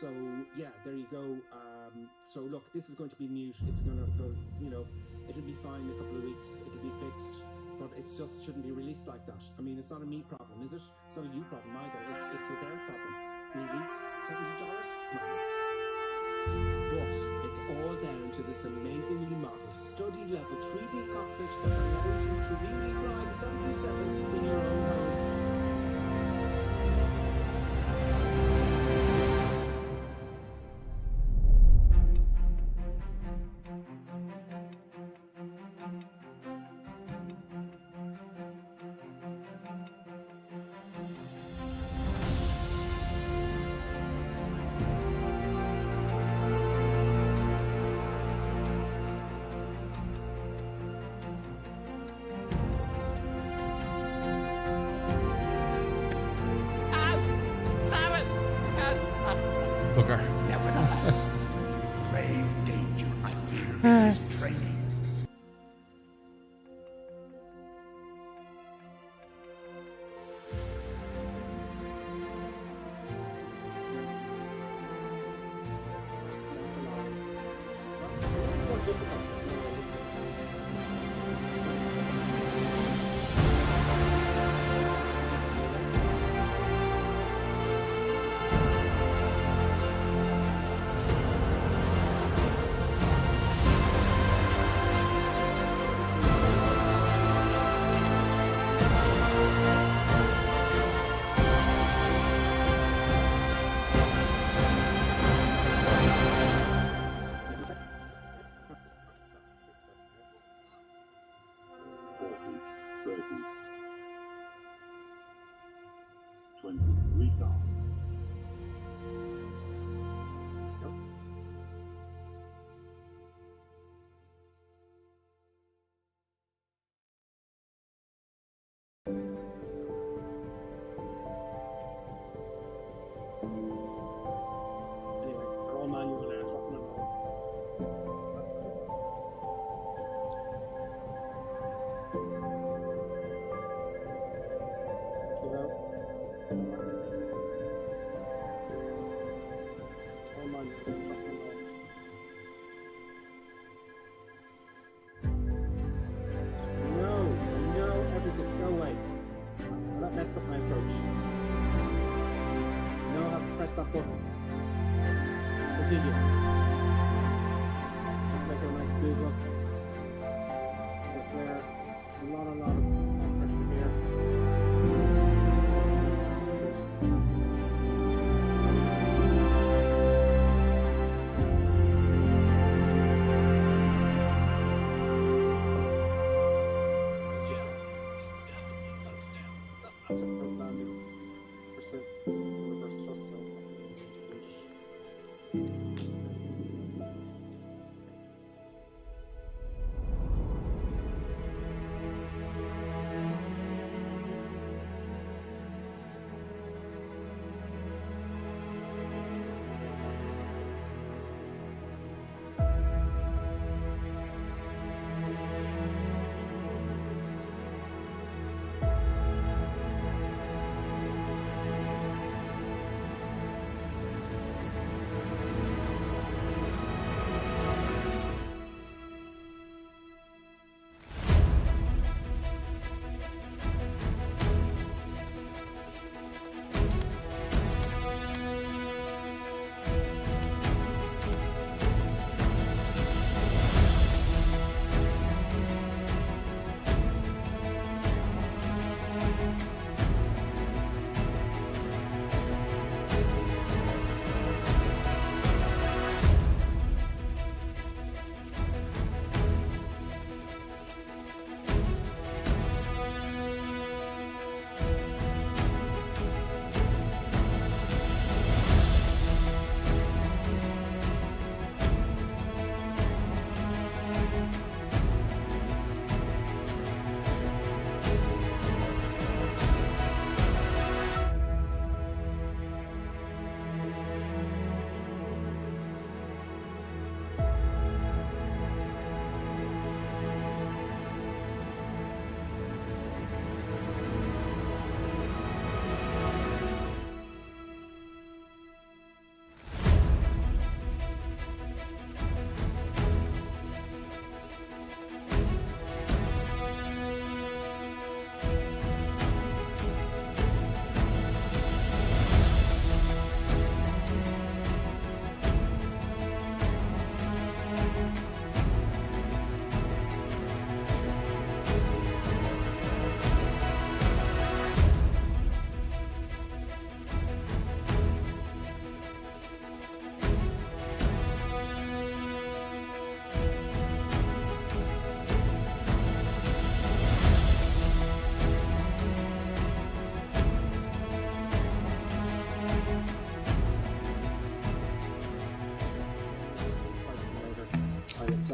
So yeah, there you go. So look, this is going to be mute. It's going to go, you know, it'll be fine in a couple of weeks. It'll be fixed, but it just shouldn't be released like that. I mean, it's not a me problem, is it? It's not a you problem either. It's a their problem. Really, $70? Come on, lads. But it's all down to this amazingly modeled, study level 3D cockpit that allows you to really fly 737 in your own home. Nevertheless, brave danger, I fear, in his training.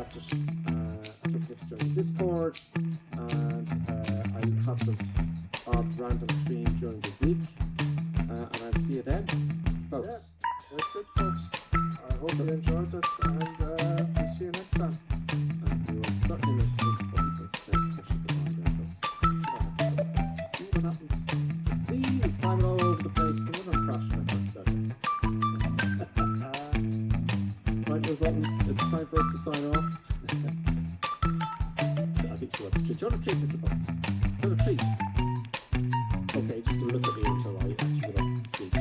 accept it. I took this during Discord, and I'll have some odd random stream during the week, and I'll see you then, folks. Yeah, that's it, folks. I hope you enjoyed this, and we'll see you next time. And we will certainly miss the buttons and special goodbye there, folks. See what happens. See, it's climbing all over the place. Another crash in the right, those buttons. It's time for us to sign off. I think she wants a treat. Do you want a treat with the buttons? Do you want a treat? Okay, just look at me until I actually get off the stage.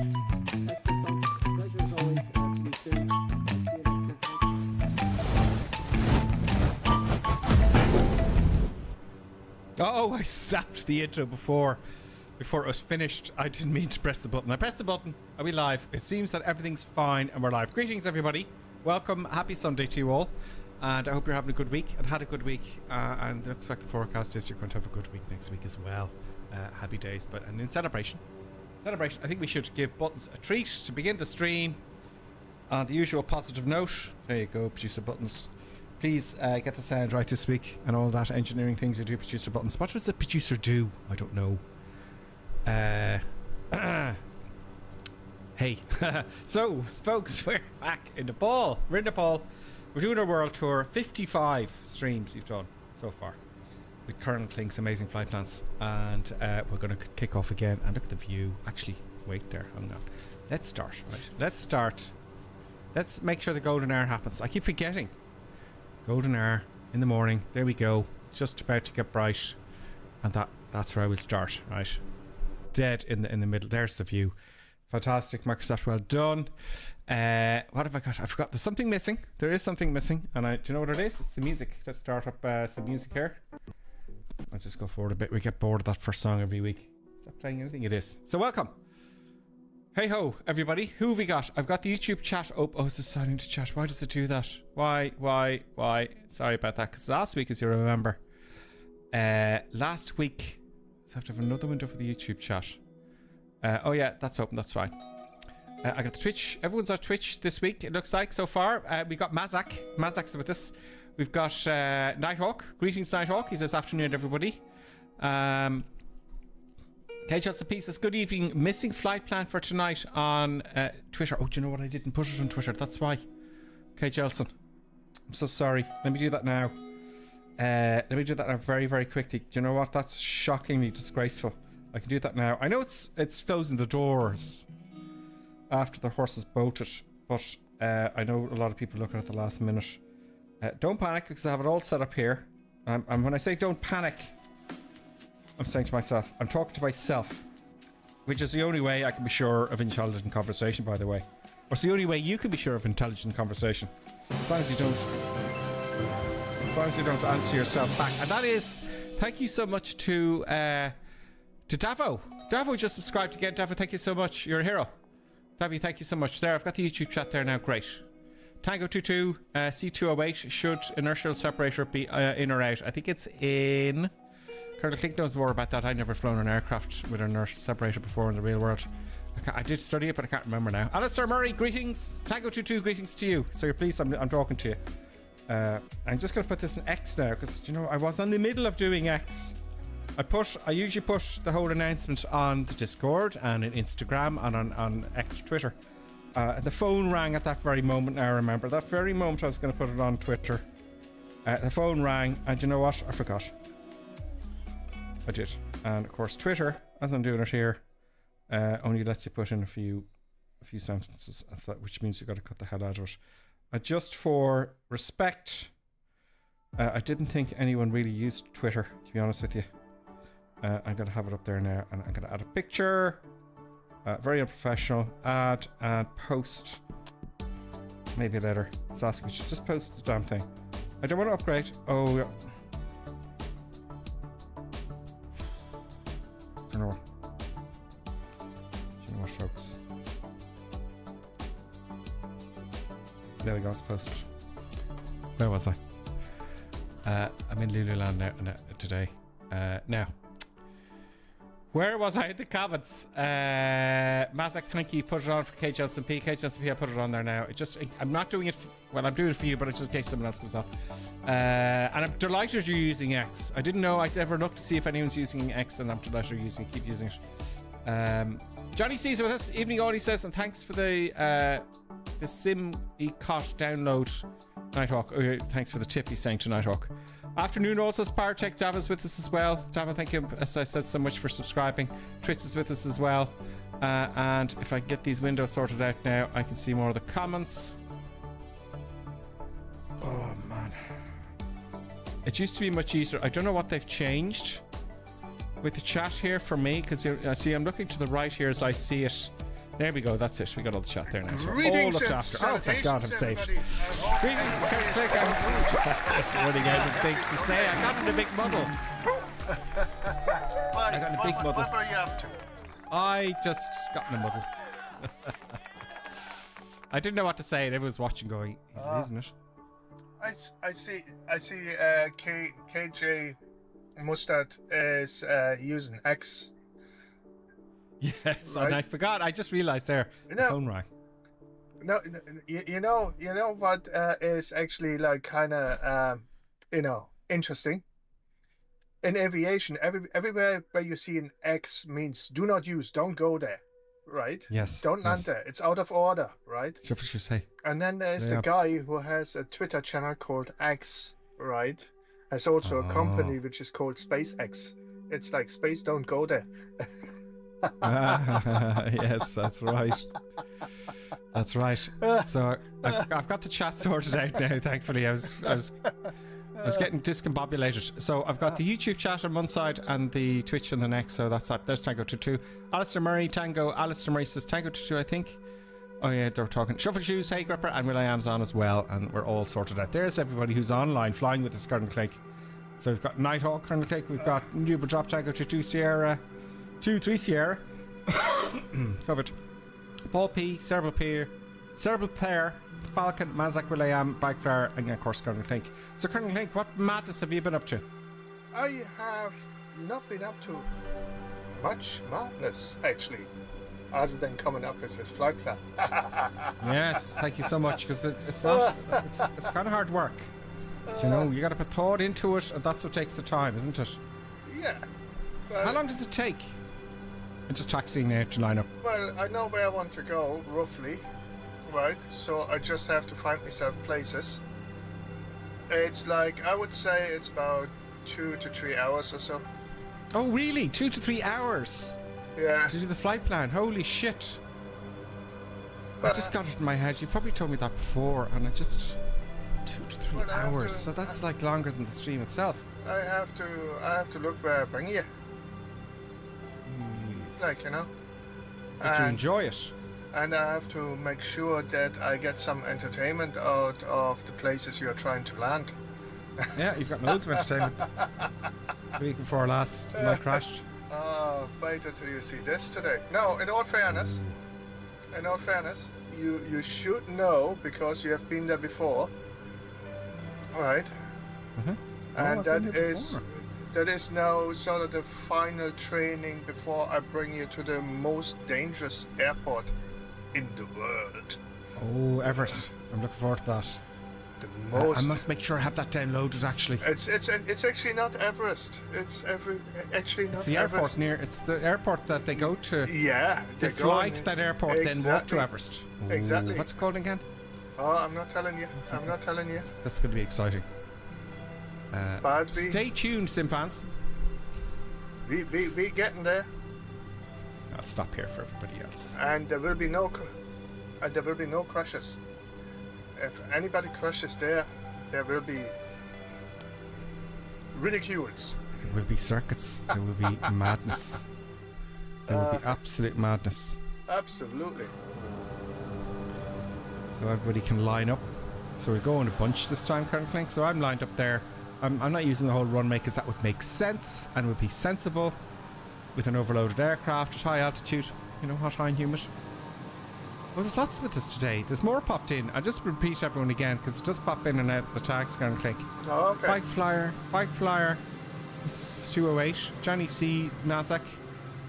Excellent, folks. Pleasure as always. Me too. See you next time. Oh, I stopped the intro before it was finished. I didn't mean to press the button. I pressed the button. Are we live? It seems that everything's fine and we're live. Greetings, everybody. Welcome. Happy Sunday to you all. And I hope you're having a good week and had a good week. And it looks like the forecast is you're going to have a good week next week as well. Happy days. And in celebration, I think we should give Buttons a treat to begin the stream on the usual positive note. There you go, producer Buttons. Please get the sound right this week and all that engineering things you do, producer Buttons. What does the producer do? I don't know. Hey. So, folks, we're back in Nepal. We're in Nepal. We're doing our world tour. 55 streams you've done so far with Colonel Klink's amazing flight plans. And we're going to kick off again. And look at the view. Actually, wait there. Hang on. Let's start. Right. Let's start. Let's make sure the golden hour happens. I keep forgetting. Golden hour in the morning. There we go. Just about to get bright. And that's where I will start. Right. Dead in the middle. There's the view. Fantastic, Microsoft. Well done. What have I got? I forgot. There's something missing. There is something missing. And do you know what it is? It's the music. Let's start up some music here. Let's just go forward a bit. We get bored of that first song every week. Is that playing anything? It is. So welcome. Hey ho, everybody. Who have we got? I've got the YouTube chat up. Oh, it's deciding to chat. Why does it do that? Why? Sorry about that. Because last week, as you remember, last week, let's have to have another window for the YouTube chat. Oh yeah, that's open. That's fine. I got the Twitch. Everyone's on Twitch this week, it looks like, so far. We got Mazak. Mazak's with us. We've got Nighthawk. Greetings, Nighthawk. He says, afternoon, everybody. K. Johnson Pieces. Good evening. Missing flight plan for tonight on Twitter. Oh, do you know what? I didn't put it on Twitter. That's why. K. Jelson. I'm so sorry. Let me do that now. Let me do that now very, very quickly. Do you know what? That's shockingly disgraceful. I can do that now. I know it's closing the doors after the horses bolted, but I know a lot of people looking at the last minute. Don't panic, because I have it all set up here. And when I say don't panic, I'm saying to myself, I'm talking to myself, which is the only way I can be sure of intelligent conversation, by the way. Or it's the only way you can be sure of intelligent conversation. As long as you don't answer yourself back. And that is, thank you so much to Davo. Davo just subscribed again. Davo, thank you so much. You're a hero. Davo, thank you so much. There, I've got the YouTube chat there now. Great. Tango 22, C208. Should inertial separator be in or out? I think it's in. Colonel Klink knows more about that. I've never flown an aircraft with an inertial separator before in the real world. I did study it, but I can't remember now. Alistair Murray, greetings. Tango 22, greetings to you. So you're pleased I'm talking to you. I'm just going to put this in X now, because, you know, I was in the middle of doing X. I usually push the whole announcement on the Discord and on Instagram and on X Twitter. The phone rang at that very moment. Now I remember that very moment I was going to put it on Twitter. The phone rang, and you know what? I forgot. I did. And of course, Twitter, as I'm doing it here, only lets you put in a few sentences, which means you've got to cut the hell out of it. Just for respect, I didn't think anyone really used Twitter, to be honest with you. I'm going to have it up there now, and I'm going to add a picture. Very unprofessional. Add and post. Maybe later. Saskia, you should just post the damn thing. I don't want to upgrade. Oh, yeah. Do you know what, folks? There we go, it's posted. Where was I? I'm in Lululand now today. Now, Where was I in the comments? Mazak, thank you. Put it on for KHLSMP. KHLSMP, I put it on there now. I'm not doing it. Well, I'm doing it for you, but it's just in case someone else comes on. And I'm delighted you're using X. I didn't know I'd ever look to see if anyone's using X, and I'm delighted you're using it. Keep using it. Johnny C's with us. Evening all, he says, and thanks for the Simikot download. Nighthawk. Thanks for the tip, he's saying to Nighthawk. Afternoon also, Spartech. Dava's with us as well. Dava, thank you, as I said, so much for subscribing. Tritz is with us as well. And if I can get these windows sorted out now, I can see more of the comments. Oh, man. It used to be much easier. I don't know what they've changed with the chat here for me, because I see I'm looking to the right here as I see it. There we go, that's it. We got all the chat there now. So all looked after. Oh, thank God, I'm safe. Greetings, it's running out of things to say. I got in a big muddle. I got in a big muddle. What were you up to? I just got in a muddle. I didn't know what to say, and everyone was watching going, he's losing it. I see KJ Mustard is using X. Yes, right? And I forgot. I just realized there. The phone rang. No, you know what is actually like kind of interesting. In aviation, everywhere where you see an X means do not use, don't go there, right? Yes. Don't land there. It's out of order, right? So what you say. And then there's the guy who has a Twitter channel called X, right? Has also a company which is called SpaceX. It's like space, don't go there. Yes, that's right. That's right. So I've got the chat sorted out now. Thankfully, I was getting discombobulated. So I've got the YouTube chat on one side and the Twitch on the next. So that's up. There's Tango 22. Alistair Murray, Tango. Alistair Murray says Tango 22, I think. Oh yeah, they're talking. Shuffle Shoes, Hey Gripper, and Will.i.am's on as well, and we're all sorted out. There's everybody who's online flying with the Colonel Clake. So we've got Nighthawk, Colonel Clake. We've got Nuba Drop Tango 22 Sierra. 2-3 Sierra covered. Paul P, Cerebral Pear, Falcon, Mazak, Will.i.am, Bikeflower, and of course Colonel Clink. So Colonel Clink, what madness have you been up to? I have not been up to much madness actually, other than coming up with this flight plan. Yes, thank you so much, because it's not it's kind of hard work. You know, you got to put thought into it, and that's what takes the time, isn't it? Yeah. How long does it take? I'm just taxiing now to line up. Well, I know where I want to go, roughly, right? So I just have to find myself places. It's like, I would say it's about 2 to 3 hours or so. Oh, really? 2 to 3 hours? Yeah. To do the flight plan? Holy shit. I just got it in my head. You probably told me that before, and I just... 2 to 3 hours. So that's like longer than the stream itself. I have to look where I bring you. Like, you know. But you enjoy it. And I have to make sure that I get some entertainment out of the places you're trying to land. Yeah, you've got loads of entertainment. The week before last, I crashed. Oh, wait until you see this today. No, in all fairness, you should know because you have been there before. Right. Mm-hmm. And that is now sort of the final training before I bring you to the most dangerous airport in the world. Oh, Everest. I'm looking forward to that. The most. I must make sure I have that downloaded. Actually, it's actually not Everest. It's the airport near. It's the airport that they go to. Yeah. They fly to that airport, then walk to Everest. Ooh, exactly. What's it called again? Oh, I'm not telling you. I'm not telling you. That's going to be exciting. Stay tuned, Simfans. We getting there. I'll stop here for everybody else. And there will be no crashes. If anybody crashes there will be ridicules. There will be circuits. There will be madness. There will be absolute madness. Absolutely. So everybody can line up. So we're going a bunch this time, Colonel Clink. So I'm lined up there. I'm not using the whole runway because that would make sense and would be sensible with an overloaded aircraft at high altitude, you know, hot, high and humid. Well, there's lots with us today. There's more popped in. I'll just repeat everyone again because it does pop in and out the tags, Colonel Clink. Oh, okay. Bike Flyer. This is 208. Johnny C. Nazak.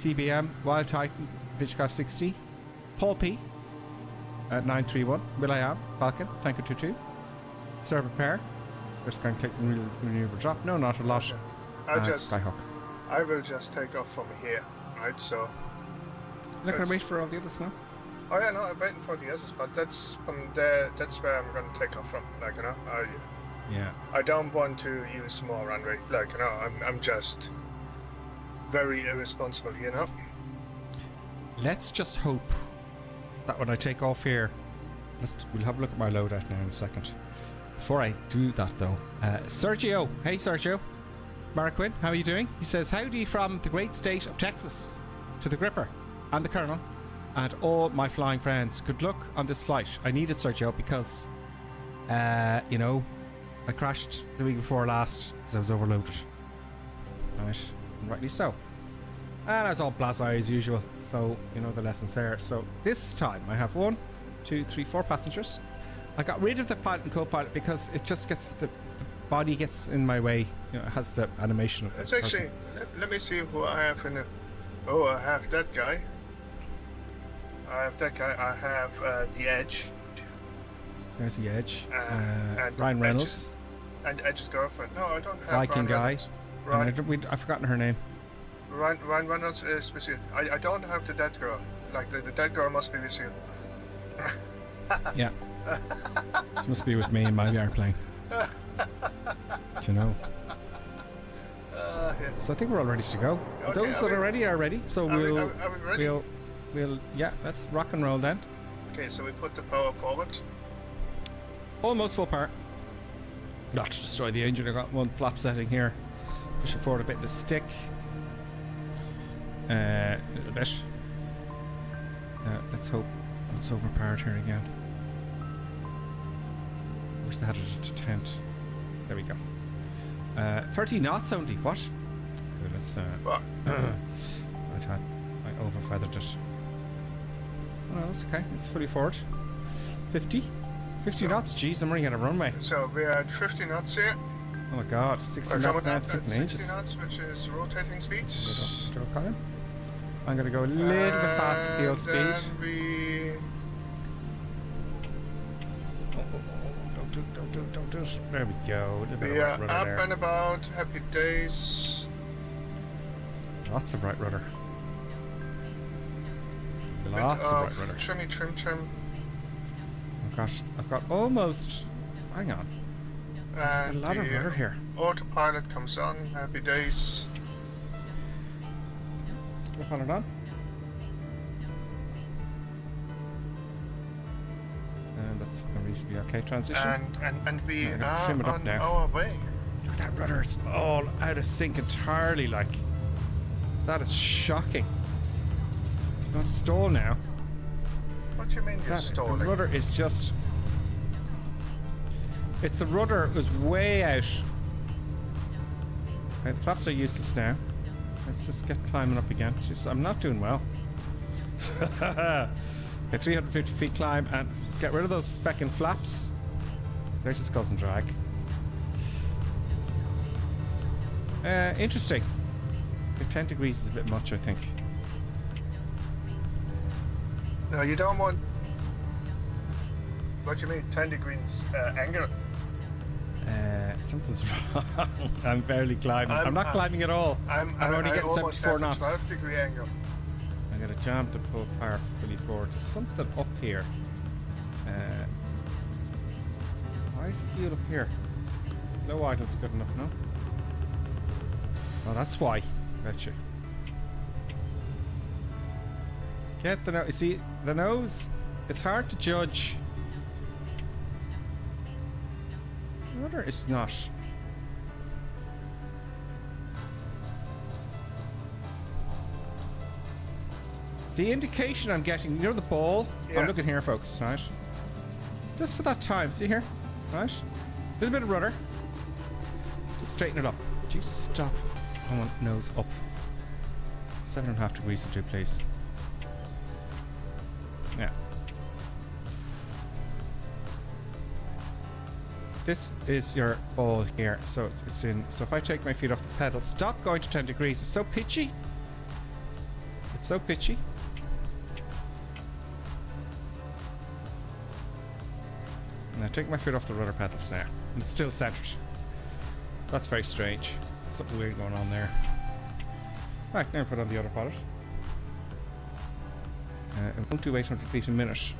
TBM, Wild Titan, Bitchcraft 60, Paul P at 931, Will I Am, Falcon, Tanker 22, Sir Prepare, just going to click the renewable drop, no, not a lot, and Skyhook. I will just take off from here, right? So. You're not going to wait for all the others now? Oh yeah, no, I'm waiting for the others, but that's from there. That's where I'm going to take off from. Like Yeah. I don't want to use more runway. Like I'm just very irresponsible. Let's just hope that when I take off here, we'll have a look at my loadout now in a second. Before I do that though, Sergio, hey Sergio, Maraquin, how are you doing? He says, howdy from the great state of Texas to the Gripper and the Colonel and all my flying friends. Good luck on this flight. I need it, Sergio, because I crashed the week before last because I was overloaded. Right, and rightly so. And I was all blasé as usual, so you know the lessons there. So this time I have 1, 2, 3, 4 passengers. I got rid of the pilot and co-pilot because it just gets the body gets in my way. You know, it has the animation of the person. Actually, let me see who I have in the. Oh, I have that guy. I have the Edge. There's the Edge. And Ryan Reynolds. And Edge's girlfriend. No, I don't have Viking Ryan guy. Reynolds. I've forgotten her name. Ryan Reynolds is with you. I don't have the dead girl. Like the dead girl must be with you. Yeah. She must be with me in my airplane. Do you know? Yeah. So I think we're all ready to go. Okay, Those that are ready are ready. So are we ready? we'll let's rock and roll then. Okay, so we put the power forward. Almost full power. Not to destroy the engine. I got one flap setting here. Push it forward a bit. The stick. A little bit. Let's hope it's overpowered here again. Wish they had it at 10. There we go. 30 knots only. What? Okay, let's. What? I overfeathered it. Oh, no, that's okay. It's fully forward. 50 knots. Jeez, I'm running out of runway. So we're at 50 knots here. Oh my god, 60 knots now. It's taking 60 ages. knots, which is rotating speed. I'm gonna go a little bit fast with the old speed. We... Don't do it. There we go. We are up there. And about. Happy days. Lots of right rudder. Lots of right rudder. Trim. I've got almost. Hang on. And a lot of rudder here. Autopilot comes on. Happy days. Autopilot on. And that's a reasonably okay transition. And we are on now. our way. Look at that rudder. It's all out of sync entirely. Like that is shocking. Don't stall now. What do you mean you're stalling? The rudder is just... It's the rudder was way out. Okay, the flaps are useless now. Let's just get climbing up again. Jeez, I'm not doing well. Okay, 350 feet climb and get rid of those feckin' flaps. They're just causing drag. Interesting. The 10 degrees is a bit much, I think. No, you don't want... What do you mean, 10 degrees angle? Something's wrong. I'm barely climbing. I'm not climbing at all. I'm only getting 74 knots. 12-degree angle. I'm going to jam the pull power fully forward. There's something up here. Why is the fuel up here? Low idle's good enough, no? Oh, that's why. Betcha. Get the nose. You see, the nose, it's hard to judge. The rudder is not. The indication I'm getting, you know the ball? Yeah. I'm looking here, folks, right? Just for that time, see here? Right? A little bit of rudder. Just straighten it up. Would you stop? I want nose up. 7.5 degrees will do, please. Yeah. This is your ball here, so it's in. So if I take my feet off the pedal, stop going to 10 degrees. It's so pitchy. It's so pitchy. Now take my foot off the rudder pedals now. And it's still centered. That's very strange. Something weird going on there. Right, now put on the autopilot. It won't do 800 feet a minute.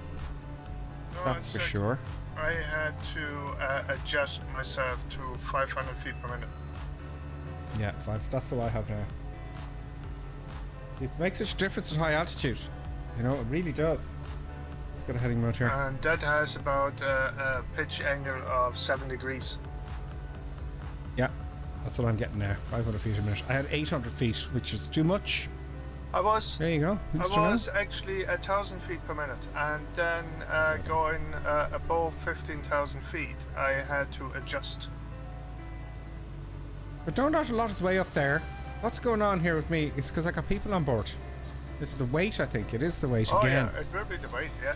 No, That's for sure. I had to adjust myself to 500 feet per minute. Yeah, 5. That's all I have now. See, it makes such a difference at high altitude. You know, it really does. Let's get a heading mode here. And that has about a pitch angle of 7 degrees. Yeah, that's what I'm getting now. 500 feet a minute. I had 800 feet, which is too much. There you go. I was actually 1,000 feet per minute, and then going above 15,000 feet, I had to adjust. But don't not a lot is way up there. What's going on here with me is because I got people on board. This is the weight, I think. It is the weight again. Oh yeah, it will be the weight, yeah.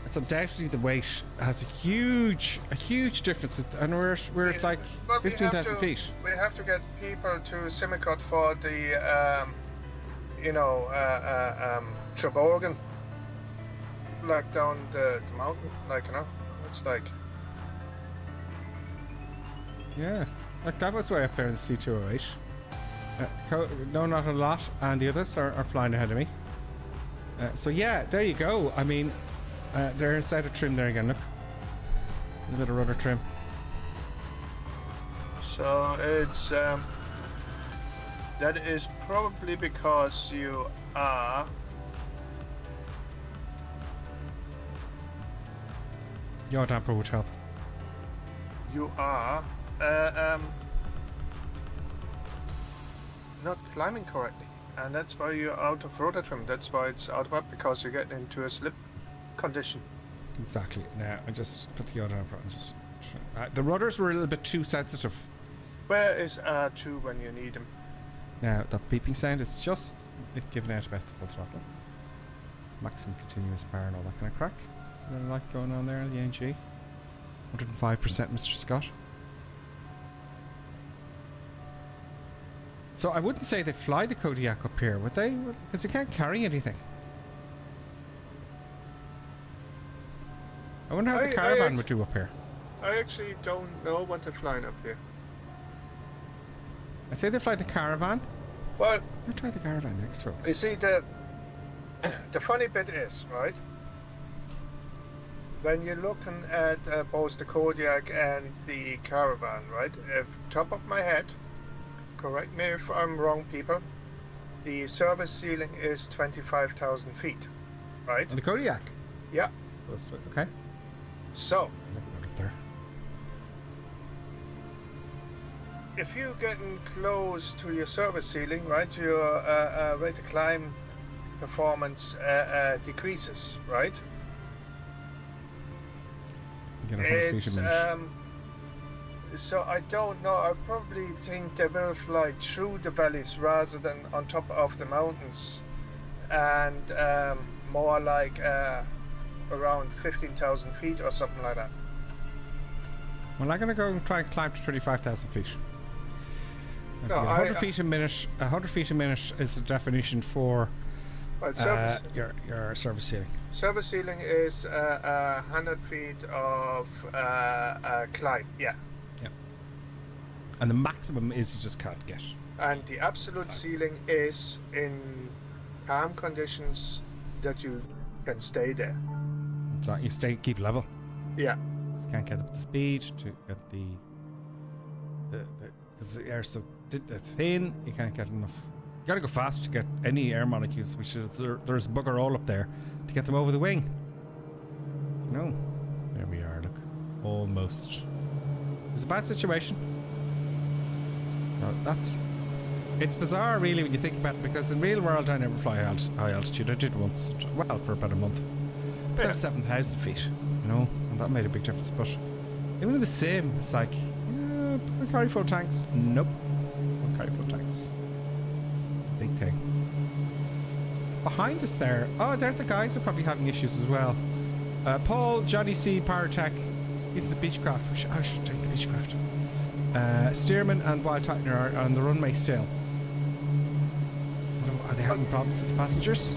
It's undoubtedly the weight has a huge difference, and we're at like 15,000 feet. We have to get people to Simikot for the Traborgan, like down the mountain, like, you know, it's like. Yeah, like that was way up there in the C208. No, not a lot, and the others are flying ahead of me. So yeah, there you go. I mean, they're inside of trim there again, look. A little bit of rudder trim. So it's, that is probably because you are Your damper would help. Not climbing correctly, and that's why you're out of rudder trim. That's why it's out of up, because you get into a slip condition. Exactly. Now I just put the other damper on. Just the rudders were a little bit too sensitive. Where is R2 when you need them? Now that beeping sound is just giving out about the full throttle. Maximum continuous power and all that kind of crack. Is there a light going on there in the NG? 105%, Mr. Scott. So I wouldn't say they fly the Kodiak up here, would they? Because you can't carry anything. I wonder how the caravan would do up here. I actually don't know what they're flying up here. I'd say they fly the caravan. Well, I'll try the caravan next, folks. you see, the funny bit is, right, when you're looking at both the Kodiak and the caravan, right, if top of my head, correct me if I'm wrong, people, the service ceiling is 25,000 feet, right? On the Kodiak? Yeah. Okay. So, There. if you're getting close to your service ceiling, right, your rate of climb performance decreases, right? You get 100 feet a minute. So I don't know. I probably think they will fly through the valleys rather than on top of the mountains, and more like around 15,000 feet or something like that. Well, I'm going to go and try and climb to 25,000 feet. No, 100 feet a minute. 100 feet a minute is the definition for your service ceiling. Service ceiling is 100 feet of climb. Yeah. Yeah. And the maximum is you just can't get. And the absolute ceiling is in calm conditions that you can stay there. So you keep level. Yeah. You can't get up the speed to get the because the air's so thin, you can't get enough. You gotta go fast to get any air molecules. There's bugger all up there to get them over the wing. No, there we are. Look, almost. It's a bad situation. No, it's bizarre, really, when you think about it, because in real world I never fly high altitude. I did once, well, for about a month. But that's 7,000 feet, you know, and that made a big difference. But even in the sim, it's like, yeah, don't carry full tanks. Nope, don't carry full tanks. It's a big thing. Behind us there, oh, there the guys are probably having issues as well. Paul, Johnny C, Pyrotech, he's the Beechcraft. I should take the Beechcraft. Stearman and Wild Titan are on the runway still. I they having problems with the passengers?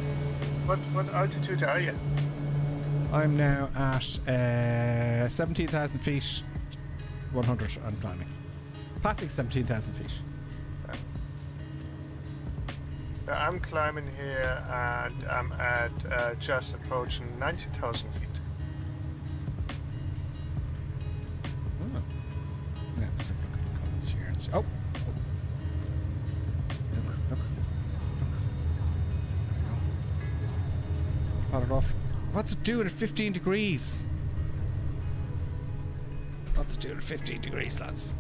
What altitude are you? I'm now at 17,000 feet, 100 and climbing. Passing 17,000 feet. I'm climbing here and I'm at just approaching 90,000 feet. Oh. Yeah, let's have a look at the comments here and see. Oh! Look. Pot it off. What's it doing at 15 degrees? What's it doing at 15 degrees, lads?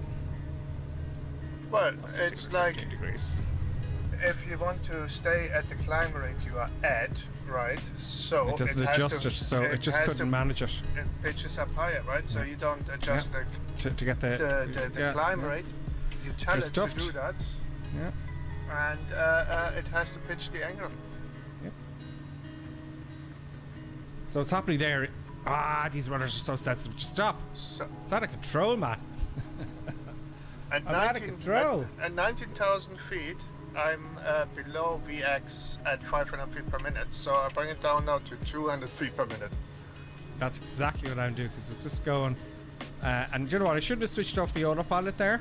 Well, What's it it's doing at like 15 degrees? if you want to stay at the climb rate you are at, right? So It doesn't has adjust to, it, so it just has couldn't to- manage it It pitches up higher, right? So you don't adjust to get the yeah, climb yeah. rate. You tell You're it stuffed. to do that, Yeah. and it has to pitch the angle. Yep. So what's happening there? These runners are so sensitive. Just stop. So It's out of control, man. at I'm out of control. At 19,000 feet, I'm below VX at 500 feet per minute. So I bring it down now to 200 feet per minute. That's exactly what I'm doing because it was just going. And you know what? I shouldn't have switched off the autopilot there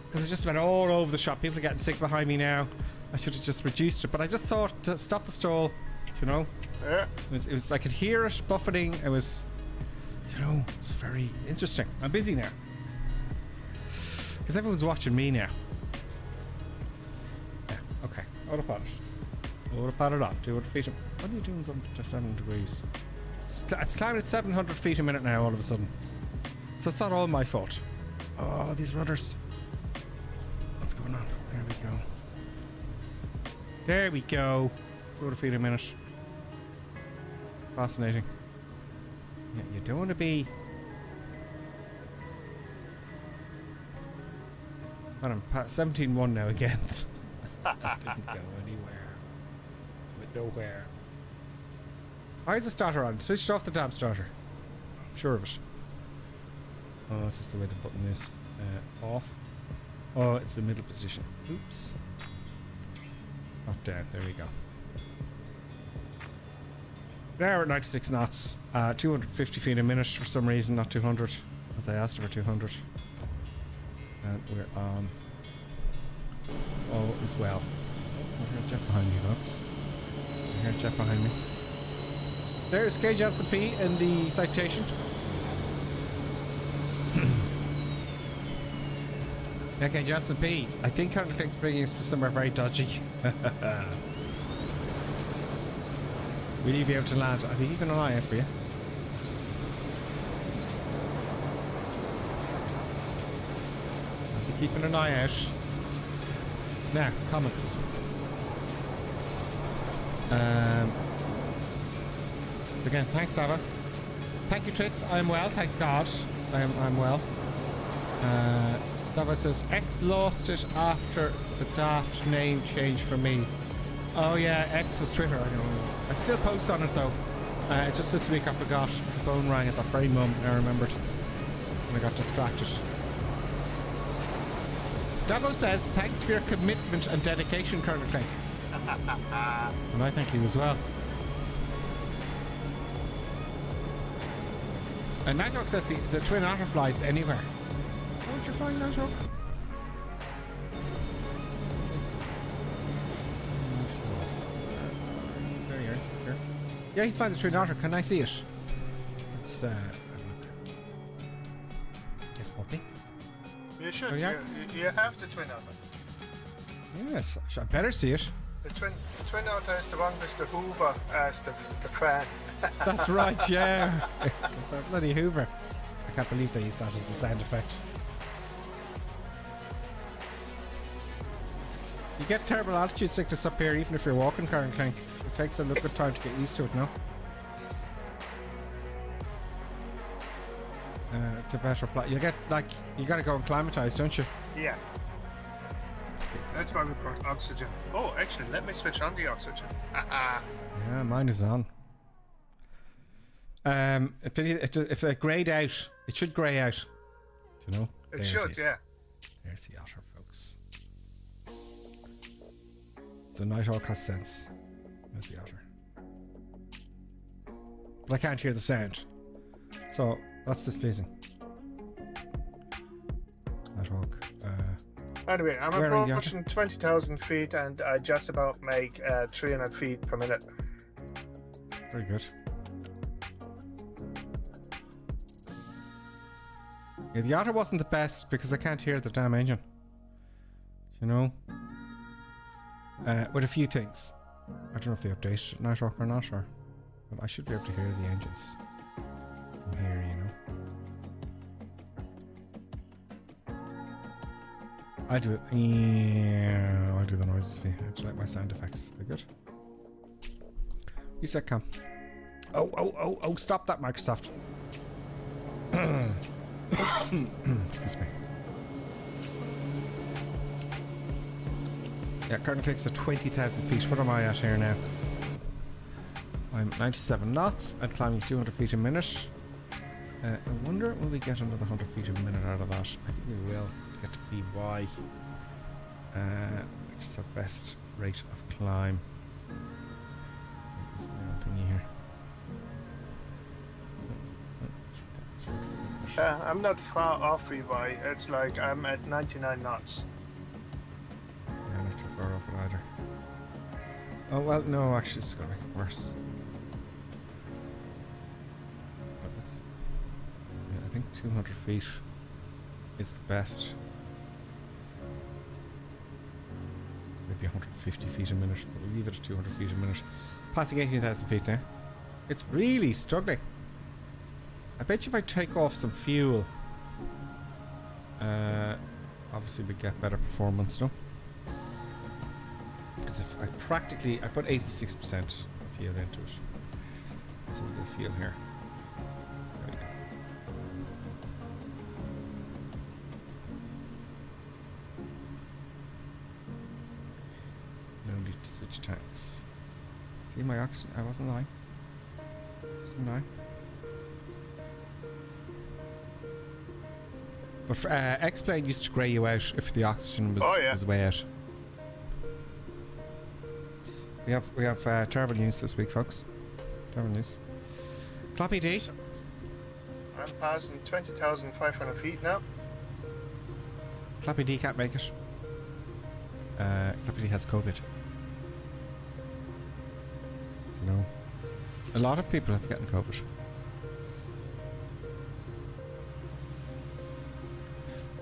because it just went all over the shop. People are getting sick behind me now. I should have just reduced it, but I just thought to stop the stall. You know, Yeah. it was I could hear it buffeting. It was, you know, it's very interesting. I'm busy now because everyone's watching me now. Yeah. Okay. Autopilot on. 200 feet. What are you doing going to 7 degrees? It's climbing at 700 feet a minute now all of a sudden. So it's not all my fault. Oh, these rudders. What's going on? There we go. 200 feet a minute. Fascinating. Yeah, you don't want to be... But I'm 17-1 now again. That didn't go anywhere. Went nowhere. Why is the starter on? Switched off the damn starter. I'm sure of it. Oh, that's just the way the button is. Off. Oh, it's the middle position. Oops. Up, down. There we go. Now we're at 96 knots. 250 feet a minute for some reason, not 200. As I asked for 200. And we're on... Oh, as well. I hear a jet behind me, folks. I hear a jet behind me. There's K. Johnson P in the citation. Okay, Johnson P. I think County Clink's bringing us to somewhere very dodgy. Will you be able to land? I'll be keeping an eye out for you. I'll be keeping an eye out. Now, comments. Again, thanks, Dava. Thank you, Trix. I'm well, thank God. I'm well. Dava says, X lost it after the daft name change for me. Oh yeah, X was Twitter, I don't know. I still post on it though. Just this week I forgot. The phone rang at that very moment I remembered. And I got distracted. Davo says, thanks for your commitment and dedication, Colonel Clink. And I thank you as well. And Nagok says the twin otter flies anywhere. Aren't you flying, Nagok? There he is. Here. Yeah, he's flying the twin otter. Can I see it? Let's have a look. Yes, Poppy. You should. Oh, yeah? You have the twin otter. Yes, I better see it. The twin otter is the one with the Hoover as the fan. That's right, yeah. It's a bloody Hoover. I can't believe they used that as a sound effect. You get terrible altitude sickness up here even if you're walking, Karen Clank. It takes a little bit of time to get used to it, no? To better play. You get, like, you gotta go acclimatise, don't you? Yeah. That's why we brought oxygen. Oh, actually, let me switch on the oxygen. Yeah, mine is on. If they greyed out, it should grey out. Do you know? It There should, is. yeah. There's the otter, folks. So Nighthawk has sense. There's the otter. But I can't hear the sound. So that's displeasing. Nighthawk. Anyway, I'm Where are you? approaching 20,000 feet and I just about make 300 feet per minute. Very good. Yeah, the otter wasn't the best because I can't hear the damn engine. You know? With a few things. I don't know if they updated Nighthawk or not, but I should be able to hear the engines from here, you know. I'll do it. Yeah, I'll do the noises for you. I like my sound effects. They're good. Reset cam. Oh, stop that, Microsoft. Excuse me. Yeah, current clicks at 20,000 feet. What am I at here now? I'm at 97 knots and climbing 200 feet a minute. I wonder, will we get another 100 feet a minute out of that? I think we will get to VY. Which is our best rate of climb. There's my own thingy here. I'm not far off VY. It's like I'm at 99 knots. Yeah, not too far off it either. Oh well, no, actually it's gonna make it worse. Yeah, I think 200 feet is the best. Maybe 150 feet a minute, but we'll leave it at 200 feet a minute. Passing 18,000 feet now. It's really struggling. I bet you if I take off some fuel, obviously we get better performance, no? Because if I put 86% of fuel into it. Let's have a little fuel here. There we go. No need to switch tanks. See my oxygen? I wasn't lying. Didn't I? But X-Plane used to grey you out if the oxygen was way out. We have terrible news this week, folks. Terrible news. Cloppy D. I'm passing 20,500 feet now. Cloppy D can't make it. Cloppy D has COVID. You know, a lot of people have gotten COVID.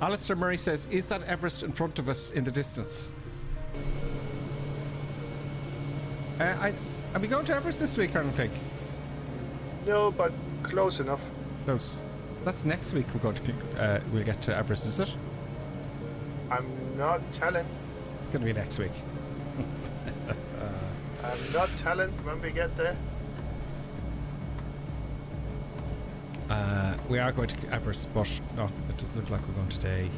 Alistair Murray says, is that Everest in front of us in the distance? Are we going to Everest this week, Colonel Pink? No, but close enough. Close. That's next week we're going to we'll get to Everest, is it? I'm not telling. It's going to be next week. I'm not telling when we get there. We are going to Everest, but no, it doesn't look like we're going today.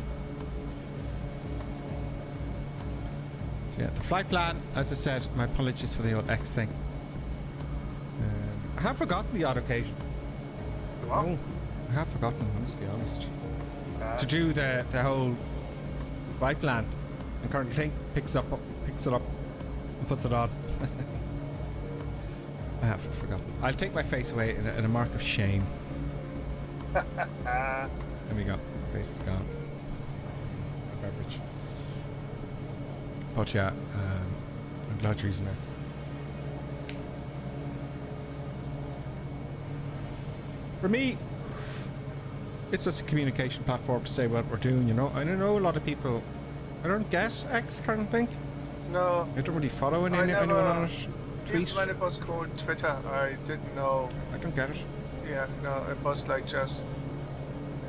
So yeah, the flight plan, as I said, my apologies for the old X thing. I have forgotten the odd occasion. What? Oh, I have forgotten, I must be honest. To do the whole flight plan. And Colonel Klink picks it up and puts it on. I have forgotten. I'll take my face away in a mark of shame. There we go. Face is gone. Beverage. But yeah, I'm glad you're using it. For me, it's just a communication platform to say what we're doing, you know. I don't know a lot of people. I don't get X kind of thing. No. I don't really follow anyone on it. Tweet. When it was called Twitter, I didn't know. I don't get it. Yeah, no, it was like just,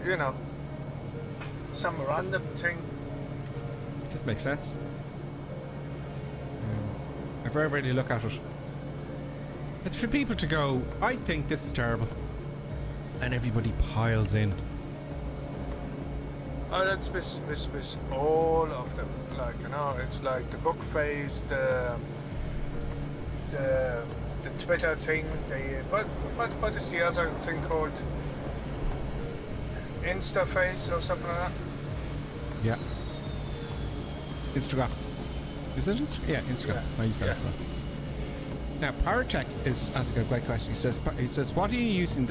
you know, some random thing. It just makes sense. I very rarely look at it. It's for people to go, I think this is terrible. And everybody piles in. Oh, that's with all of them. Like, you know, it's like the book phase, the Twitter thing, what is the other thing called? Instaface or something like that? Yeah. Instagram. Is it Instagram? Yeah, Instagram. I use that as well. Now, Paracheck is asking a great question. He says, what are you using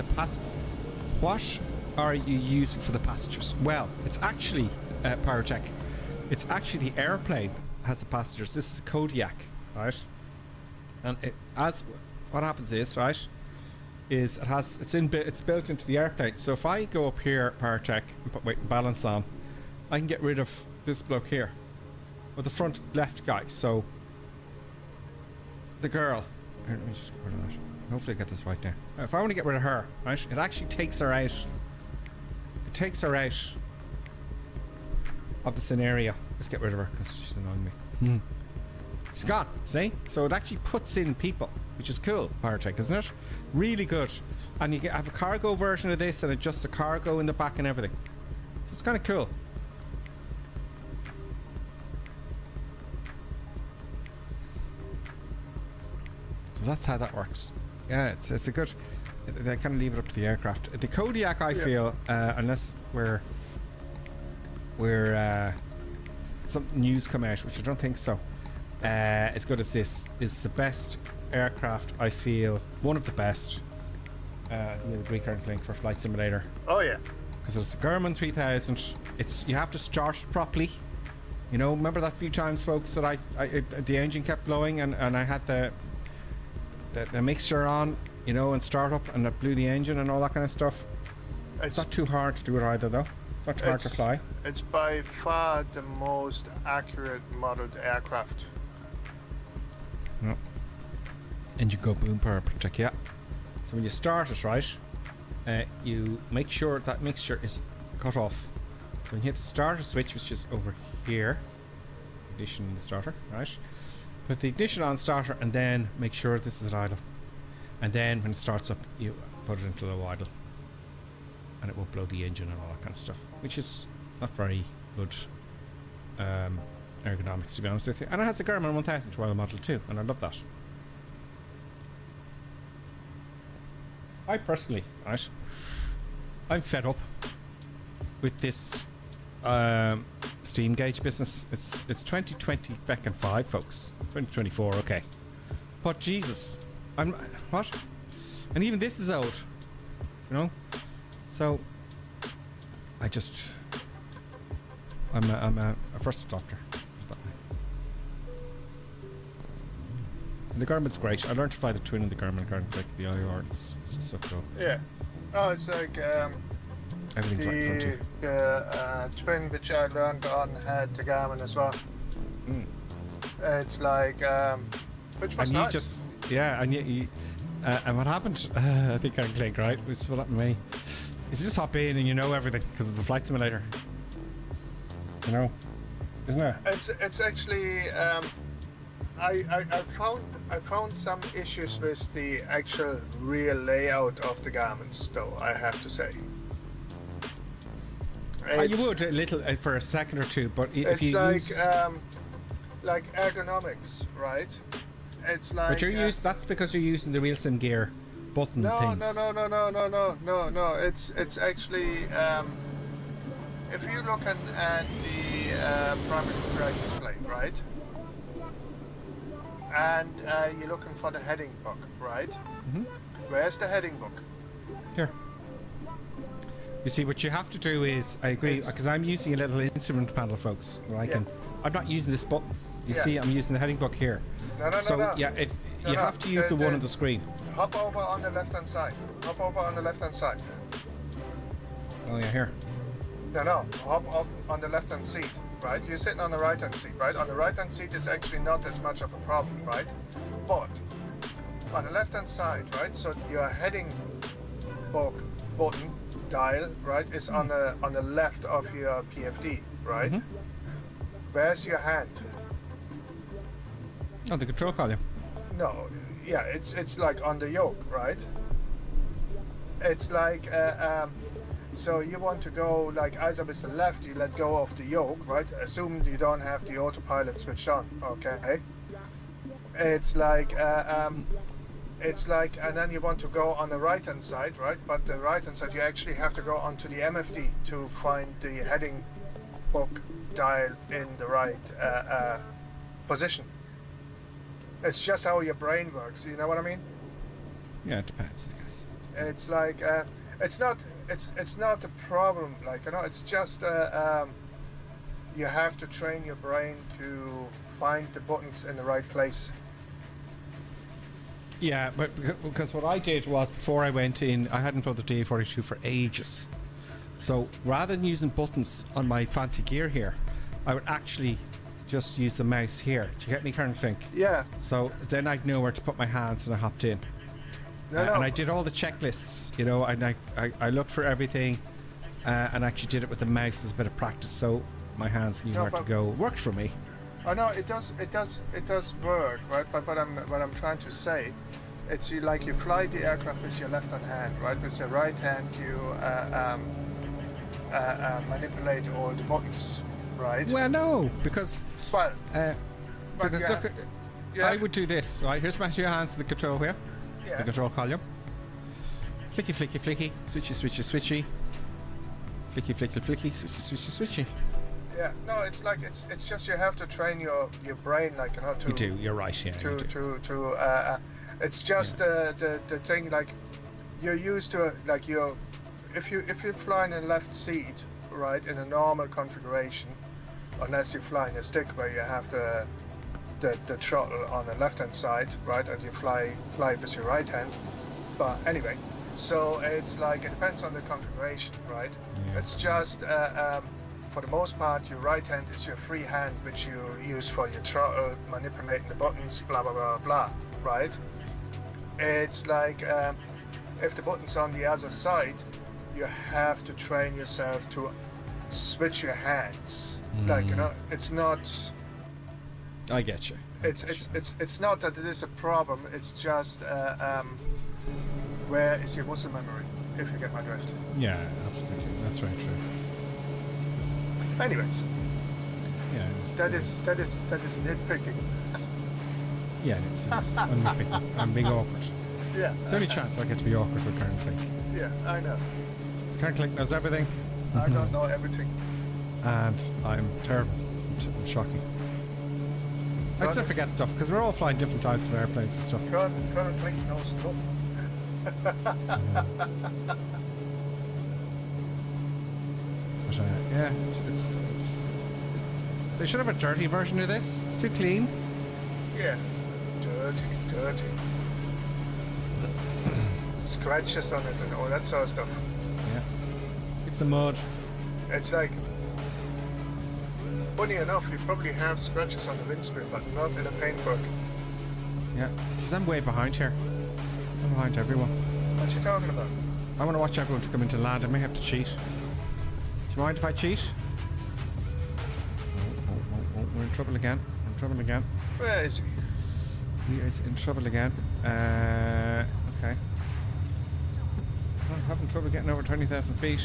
what are you using for the passengers? Well, it's actually Paracheck. It's actually the airplane has the passengers. This is a Kodiak, right? And what happens is, right, is it's built into the airplane. So if I go up here, Paracheck, and put weight and balance on, I can get rid of this bloke here, or the front left guy. So the girl. Here, let me just get rid of that. Hopefully I get this right now. If I want to get rid of her, right, it actually takes her out. It takes her out of the scenario. Let's get rid of her because she's annoying me. She's gone, see? So it actually puts in people, which is cool, Paracheck, isn't it? Really good. And you have a cargo version of this and adjusts the cargo in the back and everything. So it's kind of cool. So that's how that works. Yeah, it's a good. They kind of leave it up to the aircraft. The Kodiak, I feel, unless we're some news come out, which I don't think so. As good as this is the best aircraft. I feel one of the best. The recurrent link for Flight Simulator. Oh yeah. Because it's a Garmin 3000. You have to start it properly. You know, remember that few times, folks, that the engine kept blowing and I had the mixture on, you know, and start up and it blew the engine and all that kind of stuff. It's not too hard to do it either, though. It's not too hard to fly. It's by far the most accurate modeled aircraft. No. Engine go boom per check, yeah. So when you start it, right, you make sure that mixture is cut off. So when you hit the starter switch, which is over here, ignition in the starter, right? Put the ignition on starter and then make sure this is at idle. And then when it starts up, you put it into low idle. And it won't blow the engine and all that kind of stuff. Which is not very good ergonomics, to be honest with you. And it has a Garmin 1000 Royal Model too, and I love that. I personally, right, I'm fed up with this steam gauge business. It's 2020 feckin' 5, folks. 2024, okay. But Jesus, what? And even this is old, you know. So I'm a first adopter. And the Garmin's great. I learned to fly the twin in the Garmin, like the IR. It's just so cool. Yeah. Oh, it's like everything's right the twin which I learned on had the Garmin as well. It's like which was and nice. And what happened? I think I clicked right. It's what happened to me. Is you just hop in and you know everything because of the flight simulator. You know, isn't it? It's actually I found some issues with the actual real layout of the Garments, though, I have to say. You would a little for a second or two, but if you like ergonomics, right? It's like. But that's because you're using the real sim gear button things. No. It's actually if you look at the primary flight display, right? And you're looking for the heading book, right? Mm-hmm. Where's the heading book? Here. You see, what you have to do is, I agree, because I'm using a little instrument panel, folks. Where I'm not using this button. You see, I'm using the heading book here. No. Yeah, you have to use the one on the screen. Hop over on the left-hand side. Oh, yeah, here. No. Hop up on the left-hand seat, right? You're sitting on the right-hand seat, right? On the right-hand seat is actually not as much of a problem, right? But on the left-hand side, right? So your heading book button dial, right, is on the left of your PFD, right? Mm-hmm. Where's your hand? Oh, the control column. No, yeah, it's like on the yoke, right? It's like so you want to go like either with the left, you let go of the yoke, right? Assuming you don't have the autopilot switched on, okay? It's like, and then you want to go on the right-hand side, right? But the right-hand side, you actually have to go onto the MFD to find the heading book dial in the right position. It's just how your brain works. You know what I mean? Yeah, it depends, I guess. It's like it's not a problem. Like, you know, it's just you have to train your brain to find the buttons in the right place. Yeah, but because what I did was before I went in, I hadn't played the DA42 for ages. So rather than using buttons on my fancy gear here, I would actually just use the mouse here. Do you get me, Colonel Clink? Yeah. So then I'd know where to put my hands and I hopped in. No. And I did all the checklists, you know, and I looked for everything and actually did it with the mouse as a bit of practice, so my hands knew where to go. Worked for me. I know it does work, right? But what I'm trying to say, it's like you fly the aircraft with your left hand, right? With your right hand you manipulate all the buttons, right? Well, no, because But because yeah. look, I would do this, right? Here's my two hands to the control wheel, Yeah. the control column. Flicky, flicky, flicky, switchy, switchy, switchy. Flicky, flicky, flicky, switchy, switchy, switchy. Yeah, no, it's like it's just you have to train your brain, like, you know, to. You do. You're right. Yeah. you do. It's just the thing, like you're used to, like, if you're flying in left seat, right, in a normal configuration, unless you fly in a stick where you have the throttle on the left hand side, right, and you fly with your right hand. But anyway, so it's like it depends on the configuration, right? Yeah. It's just for the most part, your right hand is your free hand, which you use for your throttle, manipulating the buttons, blah blah blah blah, right? It's like if the button's on the other side, you have to train yourself to switch your hands. Like, you know, it's not. I get you. It's not that it is a problem. It's just where is your muscle memory? If you get my drift. Yeah, absolutely. That's very true. Anyways, Yeah. that is nitpicking. Yeah, it's I'm nitpicking. I'm being awkward. Yeah. There's only chance I get to be awkward with Karen Clink. Yeah, I know. So Karen Clink knows everything. I don't know everything. And I'm terrible. I'm shocking. I still forget stuff because we're all flying different types of airplanes and stuff. Colonel Clink knows nothing. But yeah, it's they should have a dirty version of this. It's too clean. Yeah. Dirty. Scratches on it and all that sort of stuff. Yeah. It's a mud. It's like, funny enough, you probably have scratches on the windscreen, but not in a paintwork. Yeah. Because I'm way behind here. I'm behind everyone. What you talking about? I want to watch everyone to come into land. I may have to cheat. Do you mind if I cheat? Oh, we're in trouble again. We're in trouble again. Where is he? He is in trouble again. Okay. I'm having trouble getting over 20,000 feet.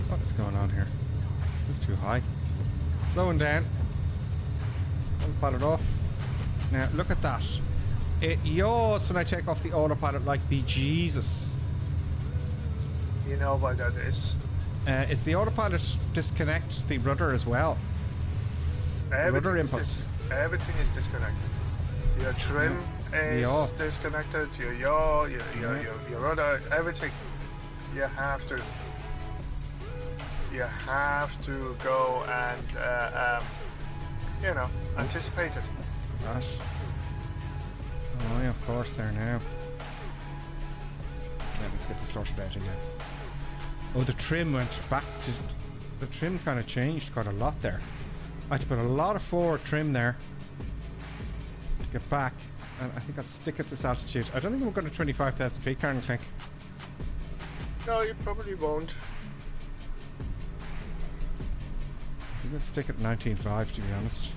What is going on here? It's too high. Slowing down. Autopilot off. Now look at that. It yaws when I take off the autopilot like bejesus. You know what that is. Is the autopilot disconnect the rudder as well? Rudder inputs. Everything is disconnected. Your trim is disconnected. Your yaw, your rudder, everything. You have to go and anticipate it. Right. Oh yeah, of course there now. Yeah, let's get this sorted out again. Oh, the trim went back to... The trim kind of changed quite a lot there. I had to put a lot of forward trim there to get back. And I think I'll stick at this altitude. I don't think we're going to 25,000 feet, Karen Clink. No, you probably won't. I think I'll stick at 19.5 to be honest.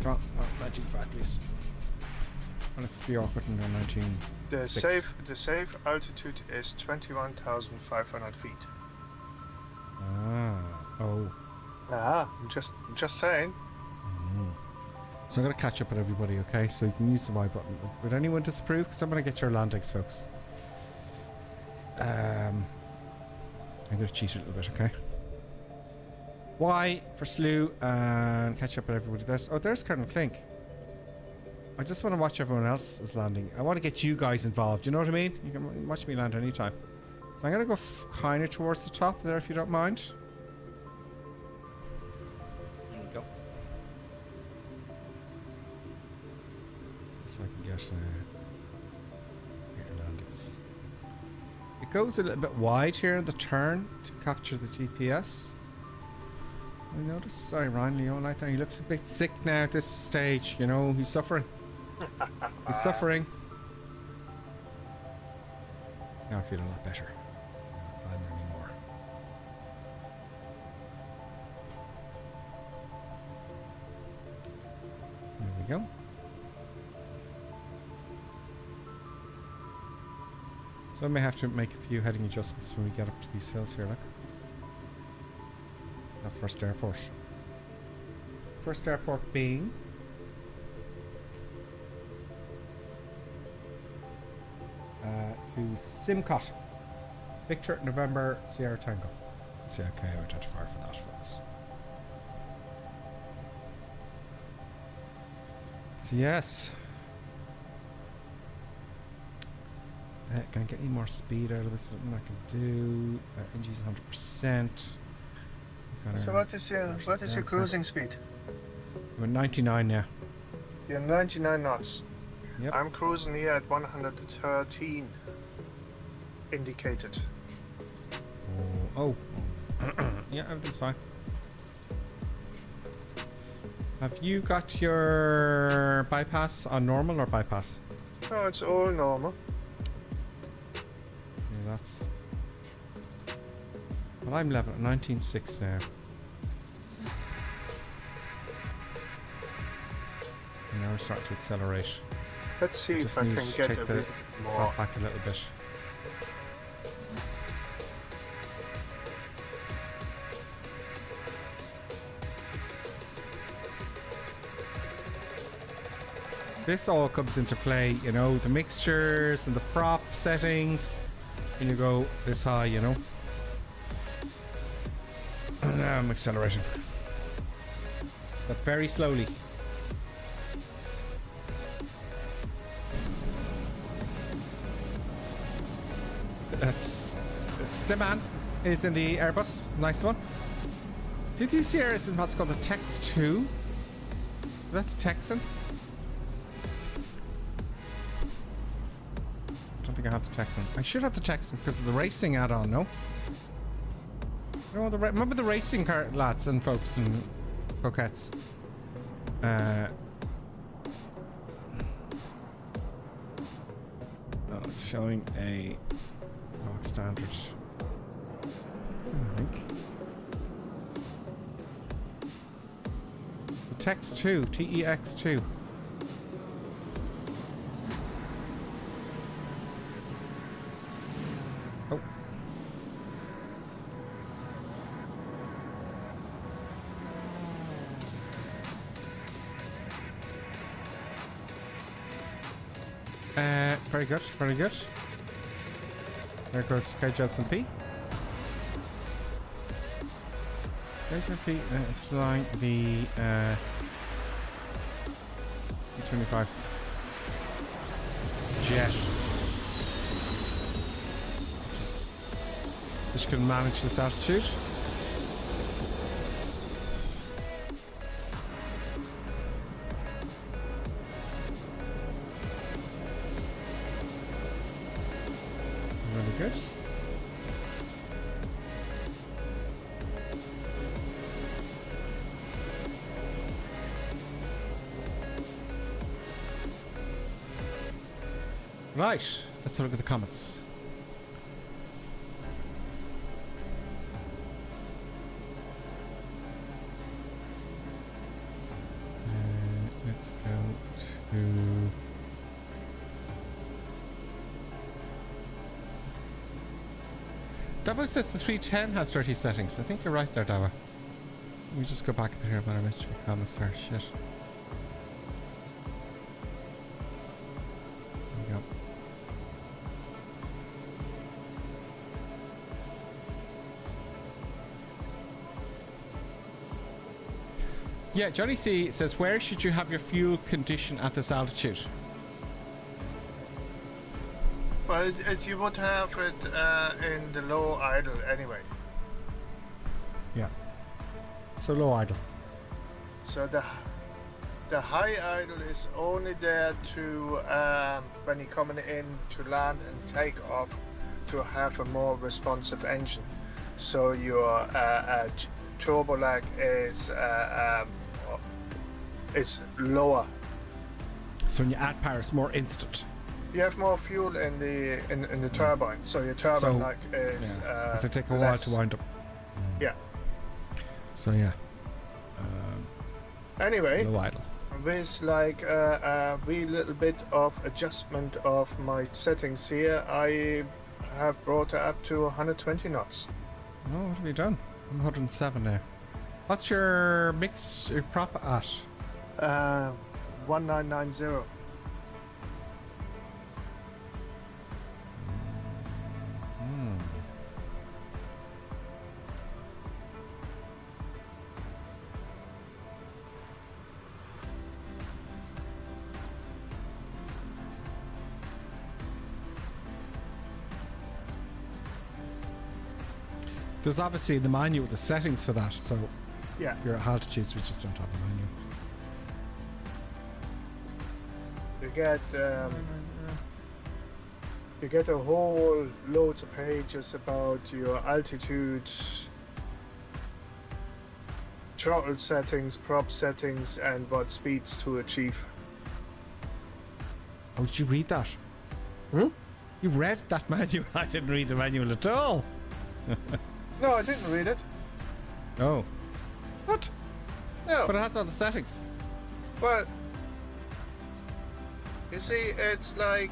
Come on, 19.5 please. And let's be awkward and go 19. The safe altitude is 21,500 feet. Oh. I'm just saying. So I'm going to catch up with everybody, okay? So you can use the Y button. Would anyone disapprove? Because I'm going to get your landings, folks. I'm gonna cheat a little bit, okay? Y for slew and catch up with everybody. There's Colonel Clink. I just want to watch everyone else is landing. I want to get you guys involved. You know what I mean? You can watch me land anytime. So I'm gonna go kind of towards the top there, if you don't mind. There we go. So I can get your landings. It goes a little bit wide here in the turn to capture the GPS. I notice. Sorry, Ryan Leon. I think he looks a bit sick now at this stage. You know, he's suffering. He's suffering. Now I feel a lot better. I'm not flying anymore. There we go. So I may have to make a few heading adjustments when we get up to these hills here, look. That first airport. First airport being... to Simikot. Victor, November, Sierra Tango. Let's see, okay, I identify for that, folks. So yes. Can I get any more speed out of this? Something I can do. Engine's 100%. So what is your cruising speed? We're 99 now. You're 99 knots. Yep. I'm cruising here at 113 indicated. Oh. Yeah, everything's fine. Have you got your bypass on normal or bypass? No, it's all normal. Yeah, that's... Well, I'm level at 19.6 now. And now we're starting to accelerate. Let's see if I can get a bit more. Back a little bit. This all comes into play, you know, the mixtures and the prop settings. When you go this high, you know. And now I'm accelerating. But very slowly. Steman is in the Airbus. Nice one. Did you see in what's called the Tex 2? Is that the Texan? I don't think I have the Texan. I should have the Texan because of the racing add-on, no? You know, remember the racing car lads and folks and coquettes? Oh, it's showing a bog standard. I think. The Tex 2, TEX 2. Oh. Very good, very good. There goes K. Jensen P. Jensen P is flying the E-25's jet. Just couldn't manage this altitude. Really good. Right, let's have a look at the comments. Let's go to... Davo says the 310 has dirty settings. I think you're right there, Davo. Let me just go back up here about our mystery comments there. Shit. There we go. Yeah, Johnny C says, where should you have your fuel condition at this altitude? Well, you would have it in the low idle anyway. Yeah. So low idle. So the high idle is only there to when you're coming in to land and take off, to have a more responsive engine. So your turbo lag is lower. So when you add power, it's more instant. You have more fuel in the turbine, so your turbine lag is It'll take a while less. to wind up. Yeah. So yeah. Anyway, Low idle. with like a wee little bit of adjustment of my settings here, I have brought it up to 120 knots. Oh, what have you done? I'm 107 now. What's your mix, your prop at? 1990. There's obviously the manual, the settings for that. So Yeah. if you're at altitudes, we just don't have the manual. You get a whole loads of pages about your altitude, throttle settings, prop settings, and what speeds to achieve. Oh, did you read that? Hmm? You read that manual? I didn't read the manual at all. No, I didn't read it. Oh. What? No. But it has all the settings. Well, you see, it's like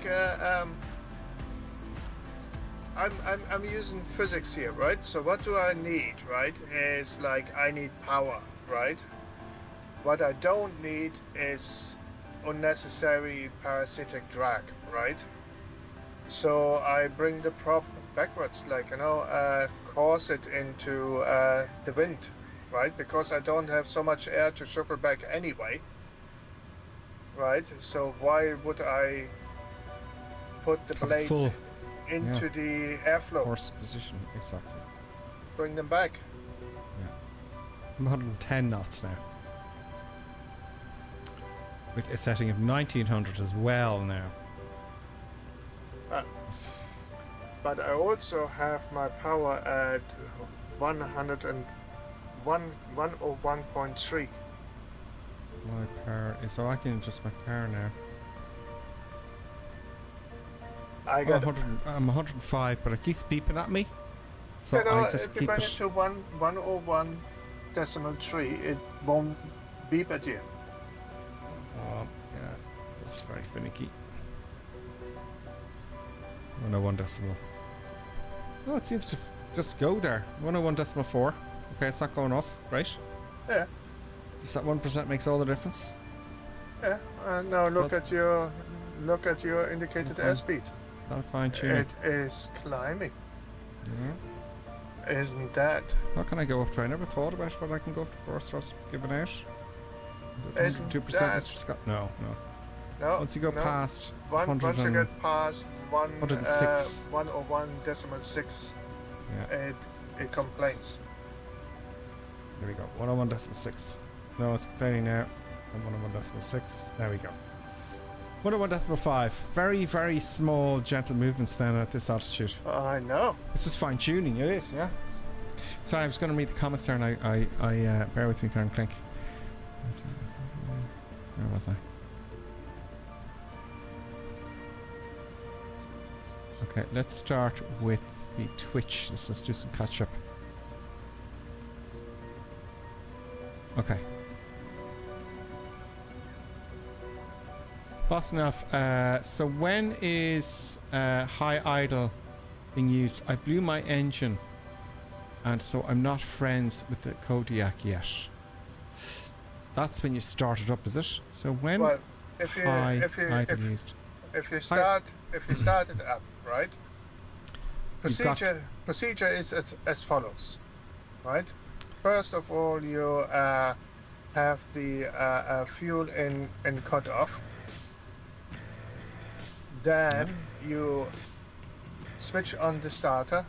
I'm using physics here, right? So what do I need, right? Is like I need power, right? What I don't need is unnecessary parasitic drag, right? So I bring the prop backwards, like course it into the wind, right? Because I don't have so much air to shuffle back anyway. Right, so why would I put the blades full, into the airflow? Horse position, exactly. Bring them back. Yeah. I'm 110 knots now. With a setting of 1900 as well now. But I also have my power at 101.3. My power is, so I can adjust my power now. I got I'm 105, but it keeps beeping at me. So I just if you keep bring it. it to 101.3, it won't beep at you. Yeah, it's very finicky. 101 decimal. Oh, it seems to just go there. 101.4. Okay, it's not going off, right? Yeah. Just that 1% makes all the difference. Yeah. Now look at your indicated Okay. airspeed. Not fine tuning. It is climbing. Yeah. Isn't that? How can I go up to? I never thought about what I can go up to before I start giving out. Isn't 2%, that- Mr. Scott? No. No. Once you go no. past Once you get past 106. 101.6, yeah. it complains. There we go. 101.6. No, it's complaining now. 101.6. There we go. 101.5. Very, very small, gentle movements then at this altitude. I know. It's just fine tuning. It is, yeah. Sorry, I was going to read the comments there, and I bear with me, Karen Clink. Where was I? Okay, let's start with the Twitch. Let's do some catch up. Okay. Bosnov, so when is high idle being used? I blew my engine, and so I'm not friends with the Kodiak yet. That's when you start it up, is it? So when Well, if you used? if you start it up, right? Procedure is as follows, right? First of all, you have the fuel in cut off. Then you switch on the starter.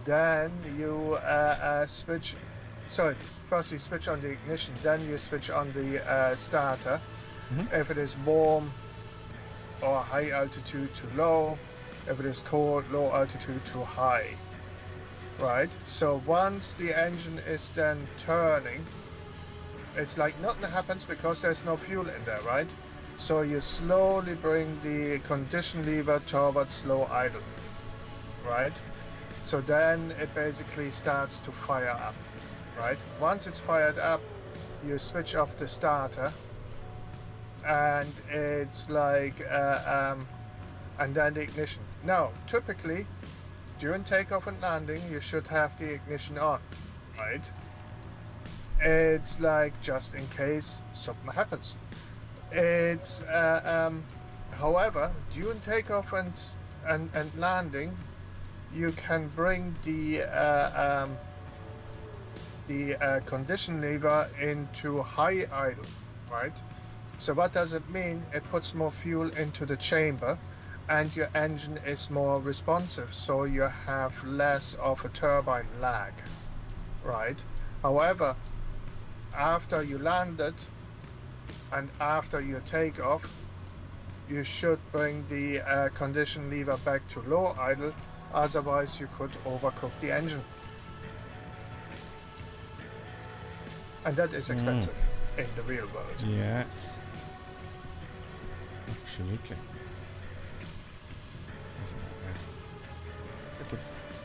Then you switch. Sorry, first you switch on the ignition. Then you switch on the starter. If it is warm or high altitude to low. If it is cold, low altitude to high. Right. So once the engine is then turning, it's like nothing happens because there's no fuel in there, right? So you slowly bring the condition lever towards low idle, right? So then it basically starts to fire up, right? Once it's fired up, you switch off the starter, and it's like, and then the ignition. Now, typically, during takeoff and landing, you should have the ignition on, right? It's like just in case something happens. It's however, during takeoff and landing, you can bring the condition lever into high idle, right? So what does it mean? It puts more fuel into the chamber, and your engine is more responsive, so you have less of a turbine lag, right? However, after you landed and after your takeoff, you should bring the condition lever back to low idle, otherwise you could overcook the engine. And that is expensive in the real world. Yes. Absolutely. Little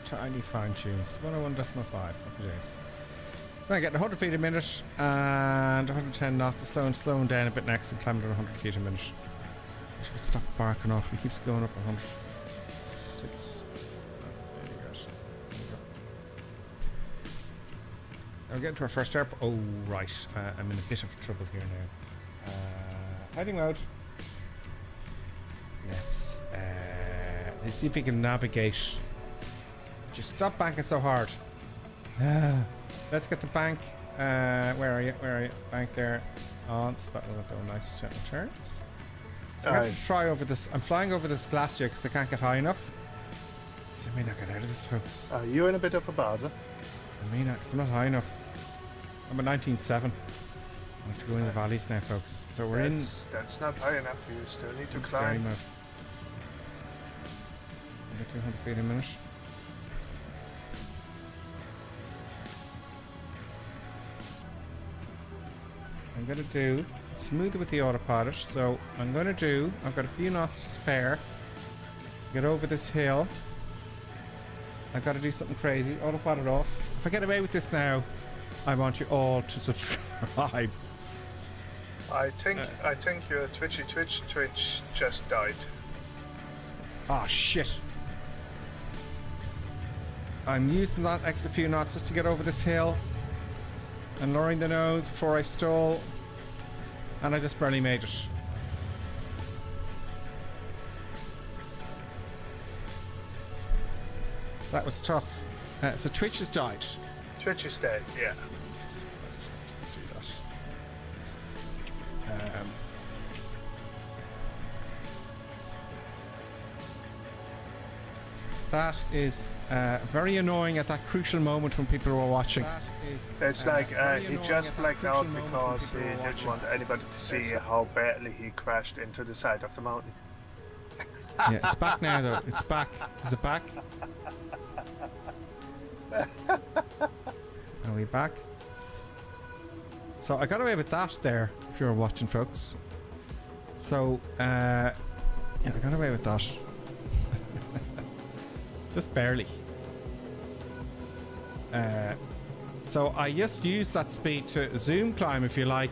tiny fine tunes. 101.5. Happy days. So I get 100 feet a minute and 110 knots. Slowing down a bit next and climbing to 100 feet a minute. I should stop barking off. He keeps going up 106. There you go. I'll get to our first airport. Oh, right. I'm in a bit of trouble here now. Hiding mode. Let's see if we can navigate. Just stop banking so hard. Let's get the bank. Where are you? Bank there. On. So that will go nice gentle turns. So I'm going to try over this. I'm flying over this glacier because I can't get high enough. Because I may not get out of this, folks. You're in a bit of a bother. I may not, because I'm not high enough. I'm at 19.7. I have to go in the valleys now, folks. So we're in. That's not high enough. You still need to Scary climb. mode. About 200 feet a minute. I'm going to do smooth it with the autopilot. So I'm going to do. I've got a few knots to spare. Get over this hill. I've got to do something crazy. Autopilot off. If I get away with this now, I want you all to subscribe. I think your Twitch just died. Oh shit. I'm using that extra few knots just to get over this hill and lowering the nose before I stall, and I just barely made it. That was tough. So Twitch has died. Twitch is dead, yeah. Jesus Christ, let's do that. That is very annoying at that crucial moment when people were watching. It's like he just blacked out because he didn't want anybody to see how badly he crashed into the side of the mountain. Yeah, it's back now though. It's back. Is it back? Are we back? So I got away with that there, if you're watching, folks. So, yeah, I got away with that. Just barely. So I just used that speed to zoom climb, if you like,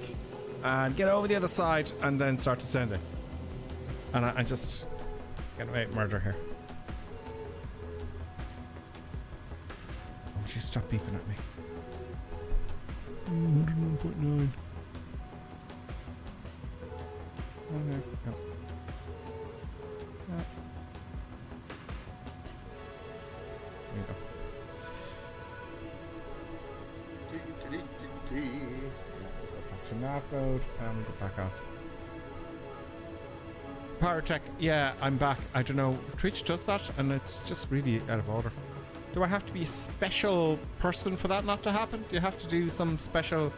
and get over the other side and then start descending. And I just get away with murder here. Would you stop beeping at me? 101.9. Oh, no. No. No. There you go. to nav mode and get back on. Pyrotech, yeah, I'm back. I don't know. Twitch does that and it's just really out of order. Do I have to be a special person for that not to happen? Do you have to do some special...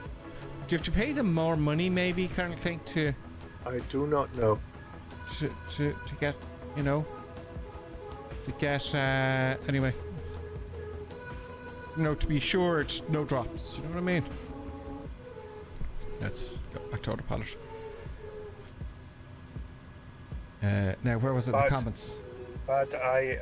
Do you have to pay them more money maybe, Colonel Klink, to... I do not know. To get, you know... To get, anyway. It's, you know, to be sure it's no drops. You know what I mean? Let's go back to autopilot. Now, where was it in the comments? But I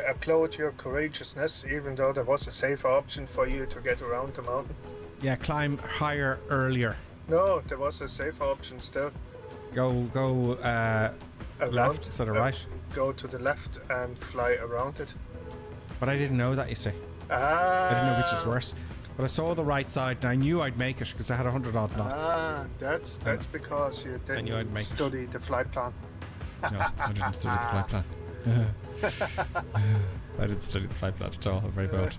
applaud your courageousness, even though there was a safer option for you to get around the mountain. Yeah, climb higher earlier. No, there was a safer option still. Go left instead of right. Go to the left and fly around it. But I didn't know that, you see. I didn't know which is worse. But I saw the right side and I knew I'd make it because I had 100 odd knots. That's because you didn't study the flight plan. No, I didn't study the flight plan. I didn't study the flight plan at all. I'm very bad.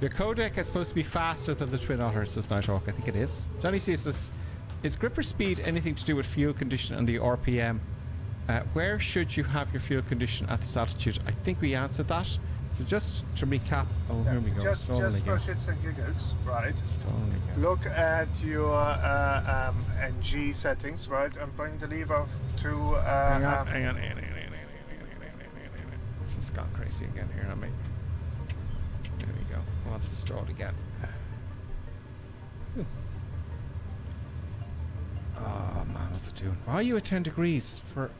Your codec is supposed to be faster than the Twin Otter, says Nighthawk. I think it is. Johnny says this. Is gripper speed anything to do with fuel condition and the RPM? Where should you have your fuel condition at this altitude? I think we answered that. So just to recap. Oh, here we go. Just for shits and giggles, right? Look at your NG settings, right? And bring the lever to... hang on. This has gone crazy again here on me. There we go. Wants to stall again. Oh man, what's it doing? Why are you at 10 degrees for...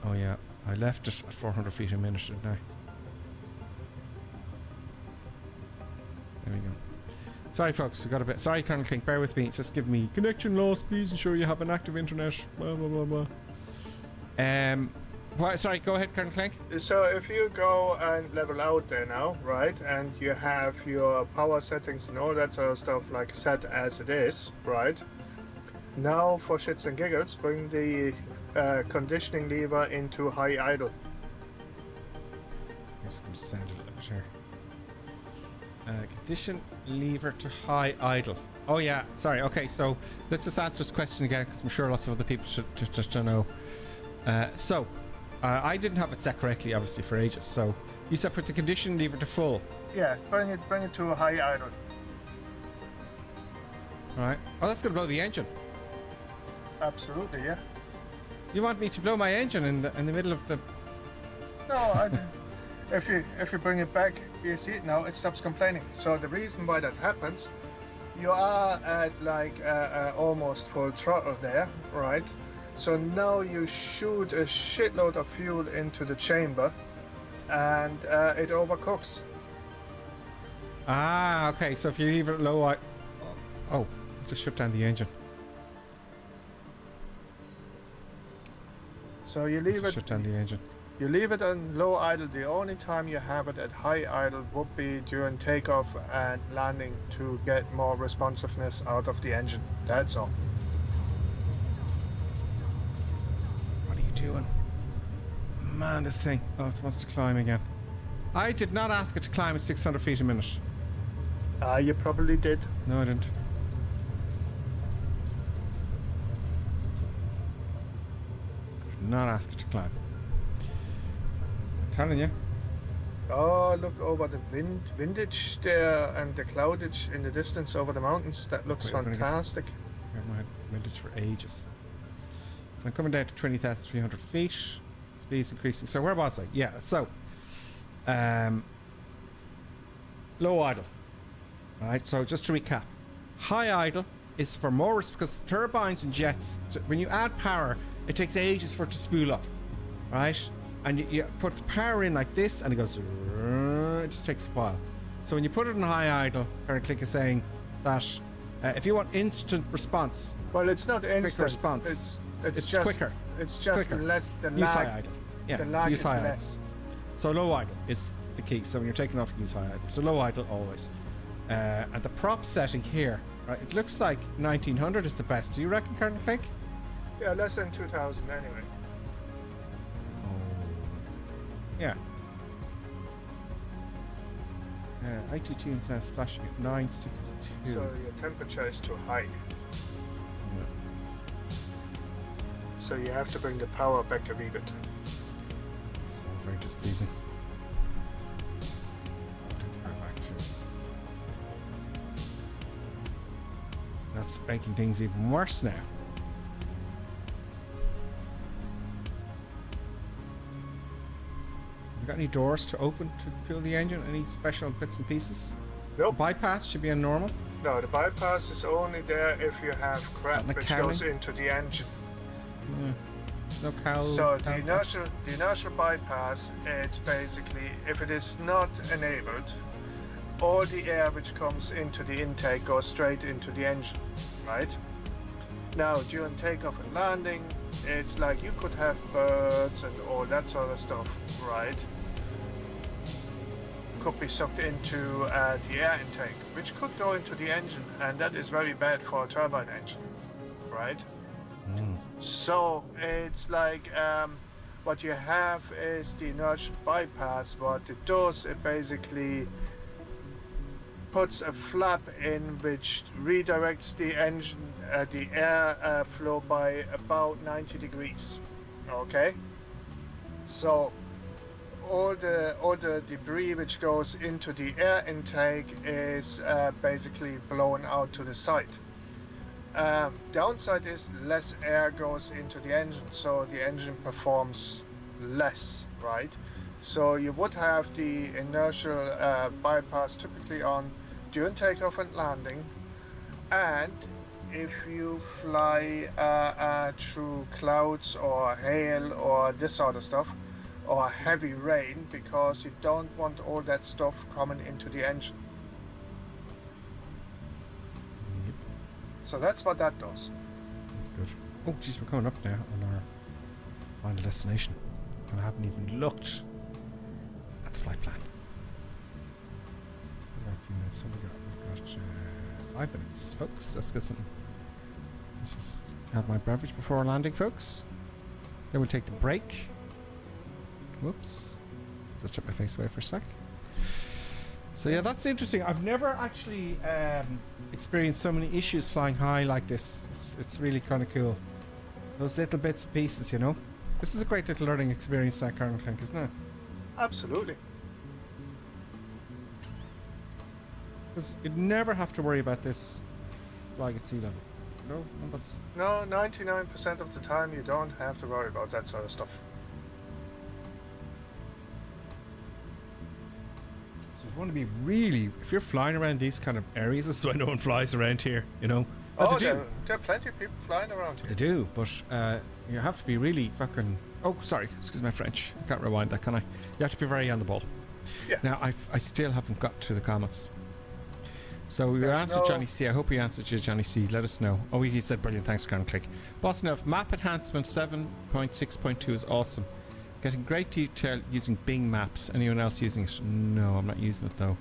Oh yeah, I left it at 400 feet a minute, didn't I? There we go. Sorry folks, we got a bit... Sorry Colonel King, bear with me. Just give me connection loss, please ensure you have an active internet. Blah blah blah blah. Sorry, go ahead Colonel Clank. So if you go and level out there now, right, and you have your power settings and all that sort of stuff like set as it is, right? Now for shits and giggles, bring the conditioning lever into high idle. I'm just going to sound a little bit here. Condition lever to high idle. Oh yeah, sorry. Okay, so let's just answer this question again because I'm sure lots of other people should just know. I didn't have it set correctly, obviously, for ages. So you said put the condition lever to full. Yeah, bring it to a high idle. All right. Oh, that's going to blow the engine. Absolutely, yeah. You want me to blow my engine in the middle of the... No, if you bring it back, you see it now, it stops complaining. So the reason why that happens, you are at like almost full throttle there, right? So now you shoot a shitload of fuel into the chamber, and it overcooks. Ah, okay. So if you leave it low, oh, just shut down the engine. So you leave it. Shut down the engine. You leave it on low idle. The only time you have it at high idle would be during takeoff and landing to get more responsiveness out of the engine. That's all. What are you doing? Man, this thing. Oh, it wants to climb again. I did not ask it to climb at 600 feet a minute. You probably did. No, I didn't. Did not ask it to climb. I'm telling you. Oh, look over the windage there and the cloudage in the distance over the mountains. That looks fantastic. I haven't had windage for ages. So I'm coming down to 20,300 feet. Speed's increasing. So where was I? Yeah, so low idle. Alright, so just to recap. High idle is for more because turbines and jets, when you add power, it takes ages for it to spool up. Right? And you put power in like this and it goes, it just takes a while. So when you put it in high idle, Karen Click is saying that if you want instant response, well, it's not instant response. It's just quicker. It's just quicker. less than use lag. high idle. Yeah, the lag use is high less. idle. So low idle is the key. So when you're taking off, use high idle. So low idle always. And the prop setting here, right? It looks like 1900 is the best. Do you reckon, Karen Click? Yeah, less than 2000 anyway. Yeah. ITT says flashing at 962. So your temperature is too high. So you have to bring the power back a wee bit. So very displeasing. Take the power back too. That's making things even worse now. Have you got any doors to open to fuel the engine? Any special bits and pieces? Nope. Bypass should be on normal. No, the bypass is only there if you have crap Not the which cowling? goes into the engine. No cowl. So the inertial bypass, it's basically, if it is not enabled, all the air which comes into the intake goes straight into the engine, right? Now during takeoff and landing, it's like you could have birds and all that sort of stuff, right? Could be sucked into the air intake, which could go into the engine, and that is very bad for a turbine engine, right? So it's like what you have is the inertial bypass. What it does, it basically puts a flap in which redirects the engine, the air flow by about 90 degrees. Okay, so all the debris which goes into the air intake is basically blown out to the side. Downside is less air goes into the engine, so the engine performs less, right? So you would have the inertial bypass typically on during takeoff and landing, and if you fly through clouds or hail or this sort of stuff, or heavy rain, because you don't want all that stuff coming into the engine. So that's what that does. That's good. Oh, geez, we're coming up now on our final destination. And I haven't even looked at the flight plan. We've got a few minutes. What we've got 5 minutes, folks. Let's get something. Let's just have my beverage before landing, folks. Then we'll take the break. Whoops. Just took my face away for a sec. So yeah, that's interesting. I've never actually experienced so many issues flying high like this. It's really kind of cool. Those little bits and pieces, you know. This is a great little learning experience, that Colonel Clink, isn't it? Absolutely. Because you'd never have to worry about this flying at sea level. No, that's... No, 99% of the time you don't have to worry about that sort of stuff. So if you want to be really... If you're flying around these kind of areas, this is why no one flies around here, you know. Oh, they do. there are plenty of people flying around here. They do, but you have to be really fucking... Oh, sorry, excuse my French. I can't rewind that, can I? You have to be very on the ball. Yeah. Now, I still haven't got to the comments. So you There's answered no- Johnny C. I hope you answered you, Johnny C. Let us know. Oh, he said brilliant. Thanks, Colonel Click. Boss enough. Map enhancement 7.6.2 is awesome. Getting great detail using Bing Maps. Anyone else using it? No, I'm not using it though.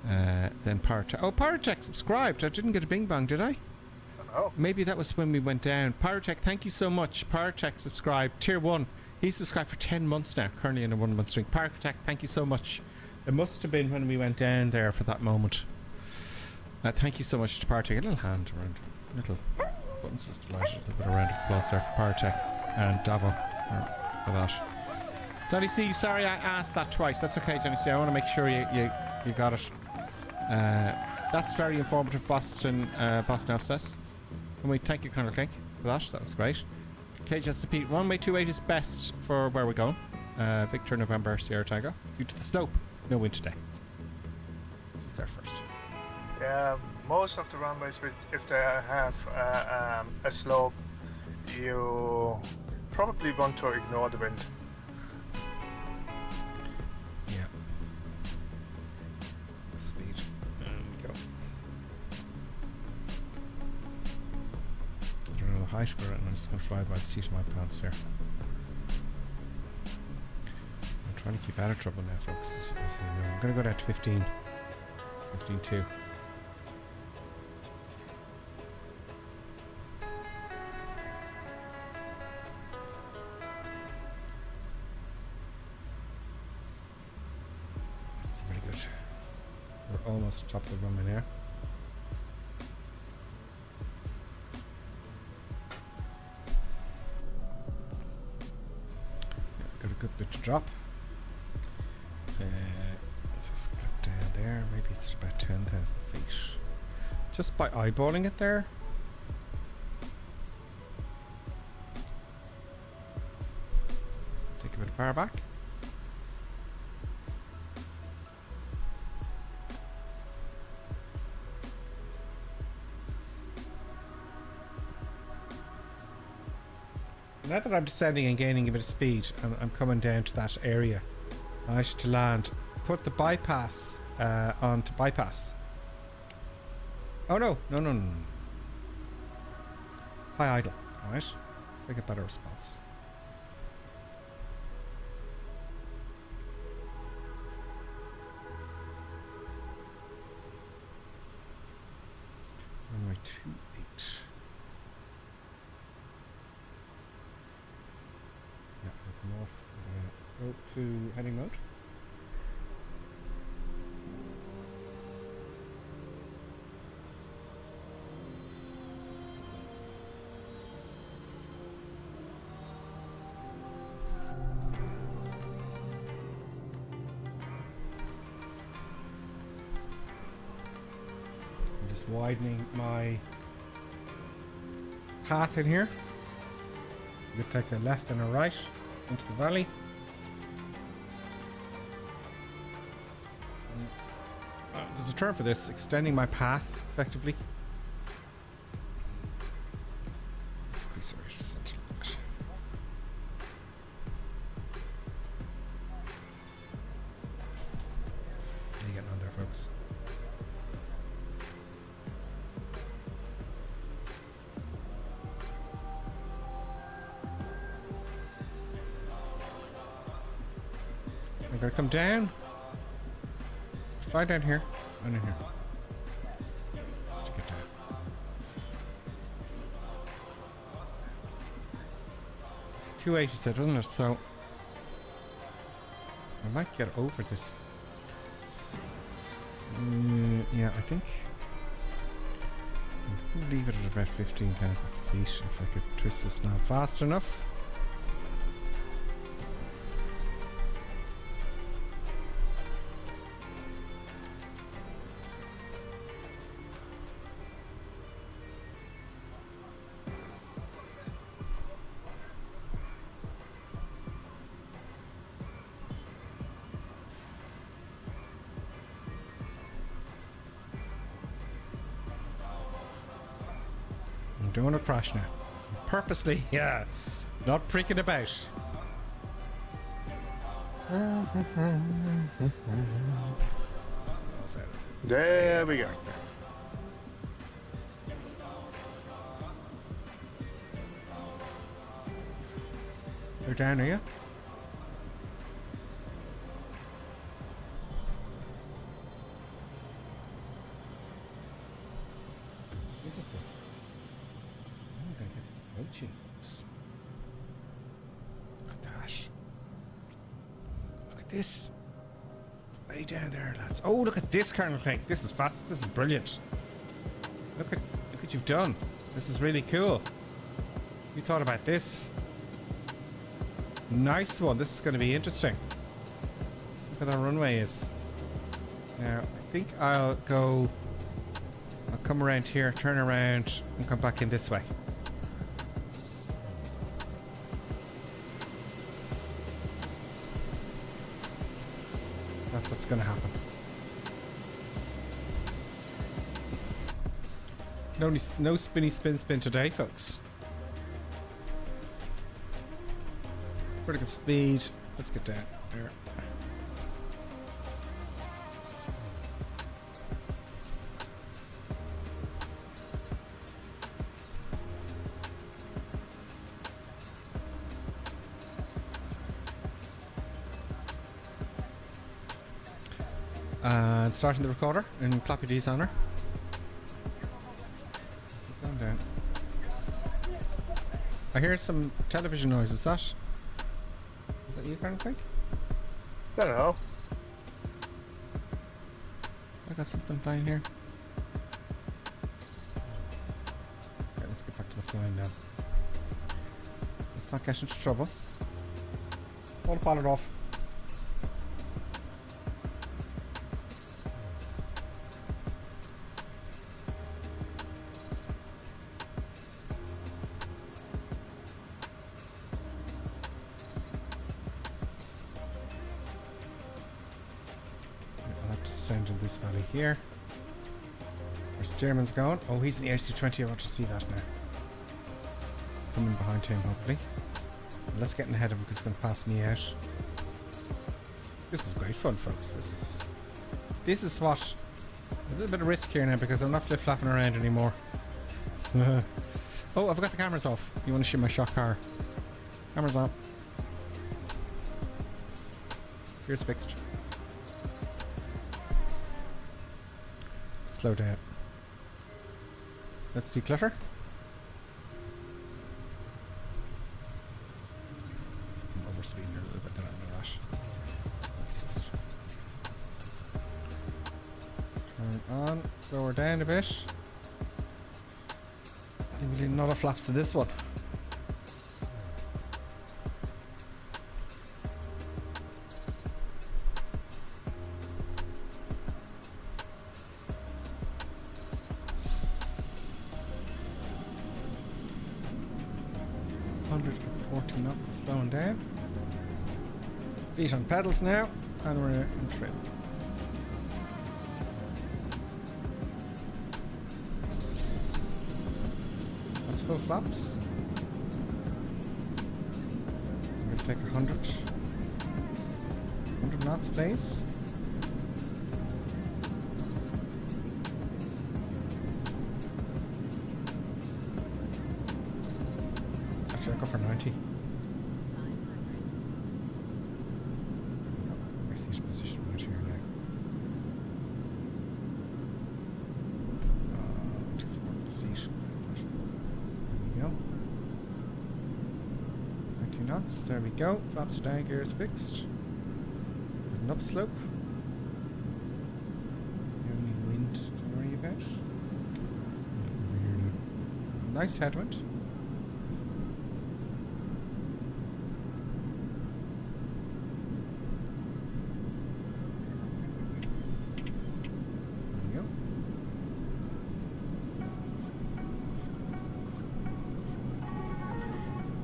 Then PowerTech. Oh, PowerTech subscribed. I didn't get a Bing Bang, did I? Oh, Maybe that was when we went down. PowerTech, thank you so much. PowerTech subscribed. Tier 1. He's subscribed for 10 months now. Currently in a 1 month streak. PowerTech, thank you so much. It must have been when we went down there for that moment. Thank you so much to PowerTech. A little hand around. Little buttons just delighted. A little bit of round of applause there for PowerTech and Davo for that. Johnny C, sorry I asked that twice. That's okay, Johnny C. I want to make sure you got it. That's very informative, Boston FSS. And we thank you, Colonel Clink, for that. That was great. KJSP, runway 28 is best for where we're going. Victor November Sierra Tango. Due to the slope, no wind today. Who's there first? yeah. Most of the runways, if they have a slope, you probably want to ignore the wind. Yeah. Speed. And we go. I don't know the height for it, and I'm just going to fly by the seat of my pants here. I'm trying to keep out of trouble now, folks. As you know. I'm going to go down to 15. 15.2. That's very good. We're almost top of the runway there. drop. Let's just get down there. Maybe it's about 10,000 feet. Just by eyeballing it there. Take a bit of power back. Now that I'm descending and gaining a bit of speed, I'm coming down to that area. I should to land. Put the bypass onto bypass. Oh no, no. High idle, alright. So I get better response. Runway 28. Yeah, I'll come off. Go to heading mode. I'm just widening my path in here. You could take a left and a right into the valley. There's a term for this, extending my path effectively. Let's increase the rate of descent a little bit. How are you getting on there, folks? I'm gonna come down. Fly down here. Down in here. Just to get down. $280 said, wasn't it? So I might get over this. Yeah, I think I'll leave it at about 15,000 feet if I could twist this knob fast enough. I'm doing a crash now. Purposely, yeah. Not pricking about. There we go. You're down, are you? Look at that. Look at this. It's way down there, lads. Oh, look at this kernel crank. This is fast. This is brilliant. Look what you've done. This is really cool. You thought about this. Nice one. This is going to be interesting. Look at our runway is. Now, I think I'll come around here, turn around, and come back in this way. That's what's going to happen. No spinny spin today, folks. Critical speed. Let's get down there. And starting the recorder in Floppy D's honor. Keep going down. I hear some television noise. Is that you, Karen Craig? I don't know. I got something flying here. Okay, let's get back to the flying now. Let's not get into trouble. Don't fall it off. I'll have to descend in this valley here. Where's German's going? Oh, he's in the AC-20. I want to see that now. Coming behind him, hopefully. Let's get ahead of him because he's going to pass me out. This is great fun, folks. This is what... A little bit of risk here now because I'm not flip-flopping around anymore. Oh, I forgot the cameras off. You want to shoot my shot car? Cameras on. Gears fixed. Slow down. Let's declutter. I'm overspeeding a little bit, then I'm going to Let's just turn on, slow her down a bit. I think we need another flaps to this one. Slowing down. Feet on pedals now, and we're in trim. That's full flaps. I'm going to take 100 knots, please. Actually, I'll go for 90. Position right here now. Too far to the seat. There we go. 90 knots. There we go. Flaps are down, gears fixed. An upslope. No wind to worry about. Nice headwind.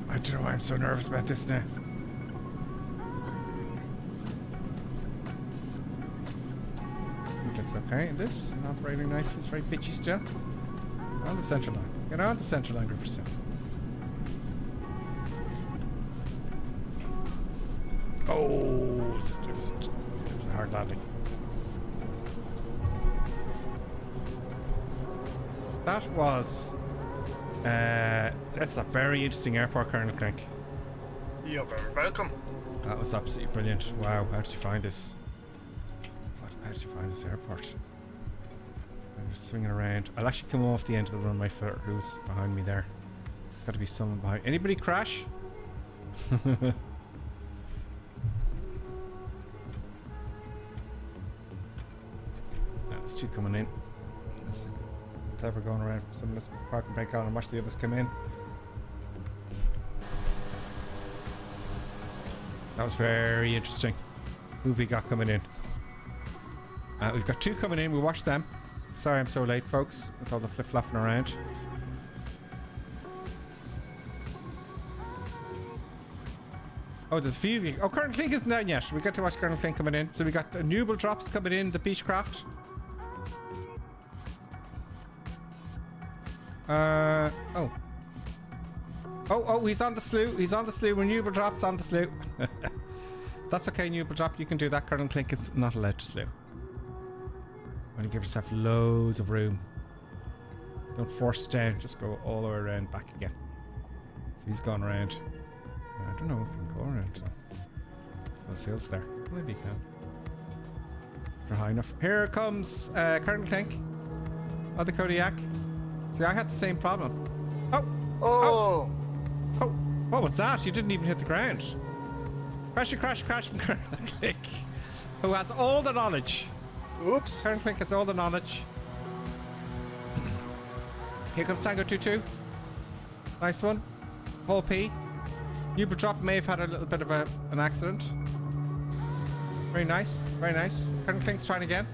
I don't know why I'm so nervous about this now. It looks okay. This is operating nice. It's very pitchy still. On the center line. Get on the center line, 100%. Oh, it was a hard landing. That was... that's a very interesting airport, Colonel Crank. You're very welcome. That was absolutely brilliant. Wow, how did you find this? How did you find this airport? I'm just swinging around. I'll actually come off the end of the runway for who's behind me there. There's got to be someone behind. Anybody crash? There's two coming in. That's clever going around. So let's park and brake on and watch the others come in. That was very interesting. Who have we got coming in? We've got two coming in. We'll watch them. Sorry I'm so late, folks, with all the flip-flopping around. Oh, there's a few of you. Oh, Colonel Clink isn't down yet. We get to watch Colonel Clink coming in. So we got Nubel drops coming in, the Beechcraft. Oh, he's on the slough. He's on the slough. Renewable drops on the slough. That's okay, Renewable drop. You can do that. Colonel Clink is not allowed to slough. Only give yourself loads of room. Don't force it down. Just go all the way around back again. So he's gone around. I don't know if you can go around. Those hills there. Maybe you can. If you're high enough. Here comes Colonel Clink. Oh, the Kodiak. See, I had the same problem. Oh! What was that? You didn't even hit the ground. Crash from Colonel Clink, who has all the knowledge. Oops. Colonel Clink has all the knowledge. Here comes Tango 2-2. Nice one. Whole P. Uber drop may have had a little bit of an accident. Very nice, very nice. Colonel Klink's trying again.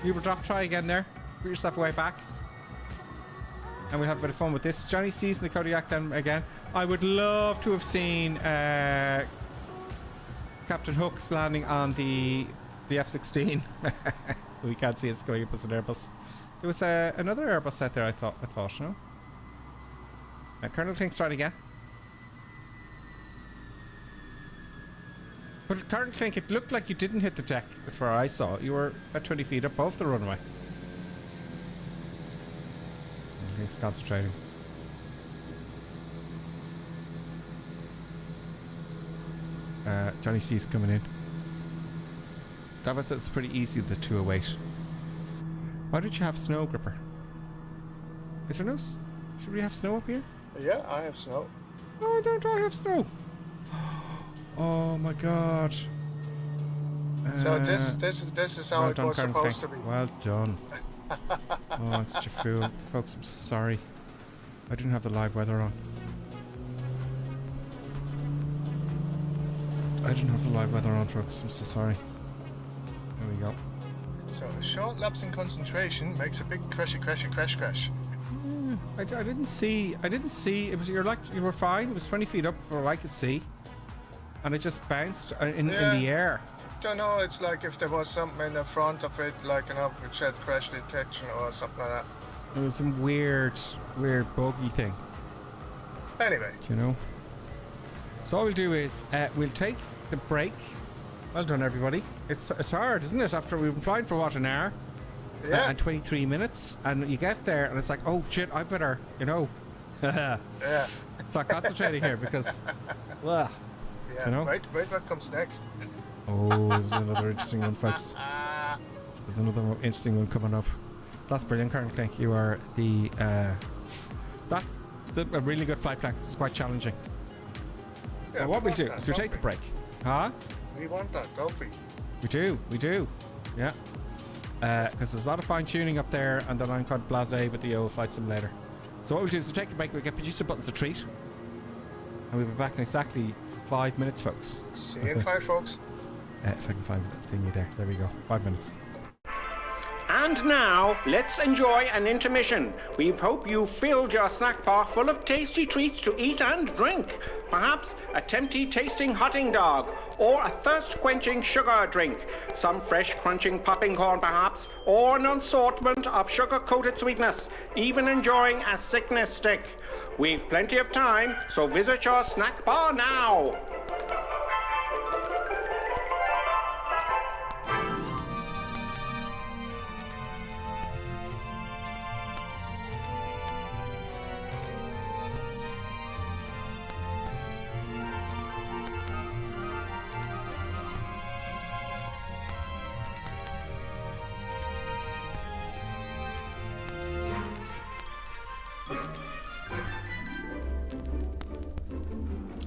Uber drop, try again there. Put yourself way back. And we'll have a bit of fun with this. Johnny C's in the Kodiak then again. I would love to have seen Captain Hook's landing on the F-16. We can't see it's going up as an Airbus. There was another Airbus out there, I thought, no? Colonel Klink's trying again. But Colonel Klink, it looked like you didn't hit the deck, as far as I saw. You were about 20 feet above the runway. He's concentrating. Johnny C's coming in. Davos said it's pretty easy, the 208. Why don't you have snow, Gripper? Is there no... Should we have snow up here? Yeah, I have snow. Oh, don't I have snow? Oh my god. So this is how well it done, was Colonel supposed Klink. to be. Well done. Oh, I'm such a fool. Folks, I'm so sorry. I didn't have the live weather on. I didn't have the live weather on, folks. I'm so sorry. There we go. So a short lapse in concentration makes a big crash. Yeah, I didn't see. It was you were fine. It was 20 feet up for all I could see, and it just bounced in the air. Don't know. It's like if there was something in the front of it, like which had crash detection or something like that. It was some weird buggy thing. Anyway. Do you know? So all we'll do is we'll take the break. Well done, everybody. It's hard, isn't it? After we've been flying for what, an hour? Yeah. And 23 minutes, and you get there, and it's like, oh shit, I better, Yeah. start concentrating here because, well, Yeah. you know. Wait, what comes next? Oh, there's another interesting one, folks. There's another interesting one coming up. That's brilliant, Colonel Klink. You are the. That's a really good flight plan. It's quite challenging. Yeah, So what we'll do is we'll take the break. Huh? We want that, don't we? We do. Yeah. Because there's a lot of fine tuning up there, and then I'm quite blasé with the old flight simulator. So what we'll do is we'll take a break. We'll get producer buttons to treat, and we'll be back in exactly 5 minutes, folks. See you in 5, folks. If I can find the thingy there. There we go. 5 minutes. And now, let's enjoy an intermission. We hope you filled your snack bar full of tasty treats to eat and drink. Perhaps a tempting tasting hotting dog, or a thirst-quenching sugar drink. Some fresh crunching popping corn perhaps, or an assortment of sugar-coated sweetness. Even enjoying a sickness stick. We've plenty of time, so visit your snack bar now.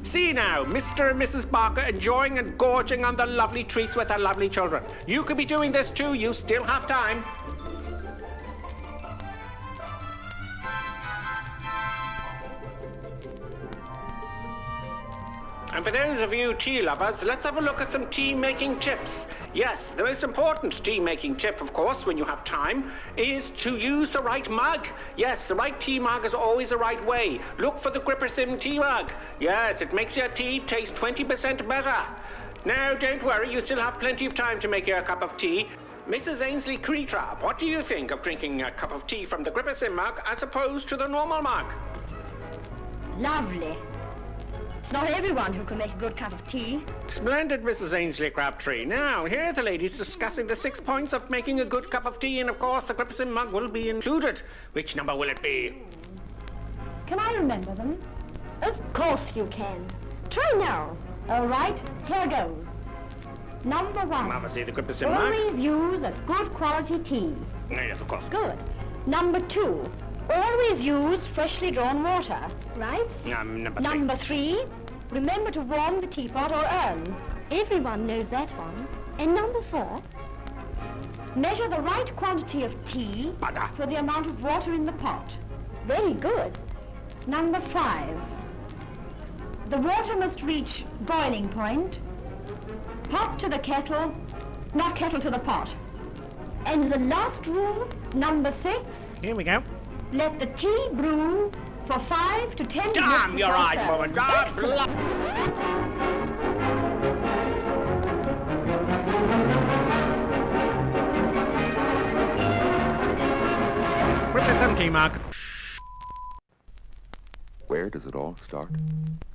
See now, Mr. and Mrs. Barker enjoying and gorging on the lovely treats with their lovely children. You could be doing this too, you still have time. And for those of you tea lovers, let's have a look at some tea-making tips. Yes, the most important tea-making tip, of course, when you have time, is to use the right mug. Yes, the right tea mug is always the right way. Look for the GripperSim tea mug. Yes, it makes your tea taste 20% better. Now, don't worry, you still have plenty of time to make your cup of tea. Mrs. Ainsley Creetrap, what do you think of drinking a cup of tea from the GripperSim mug as opposed to the normal mug? Lovely. It's not everyone who can make a good cup of tea. Splendid, Mrs. Ainsley Crabtree. Now, here are the ladies discussing the 6 points of making a good cup of tea, and of course, the GripperSim mug will be included. Which number will it be? Can I remember them? Of course you can. Try now. All right, here goes. Number 1. Obviously, the GripperSim mug. Always use a good quality tea. Yes, of course. Good. Number 2. Always use freshly drawn water, right? Number 3. Remember to warm the teapot or urn. Everyone knows that one. And number 4. Measure the right quantity of tea for the amount of water in the pot. Very good. Number 5. The water must reach boiling point. Pot to the kettle, not kettle to the pot. And the last rule, number 6. Here we go. Let the tea brew for 5 to 10 minutes. Damn your before eyes, serving. woman. God, Excellent. With the 17 mark. Where does it all start?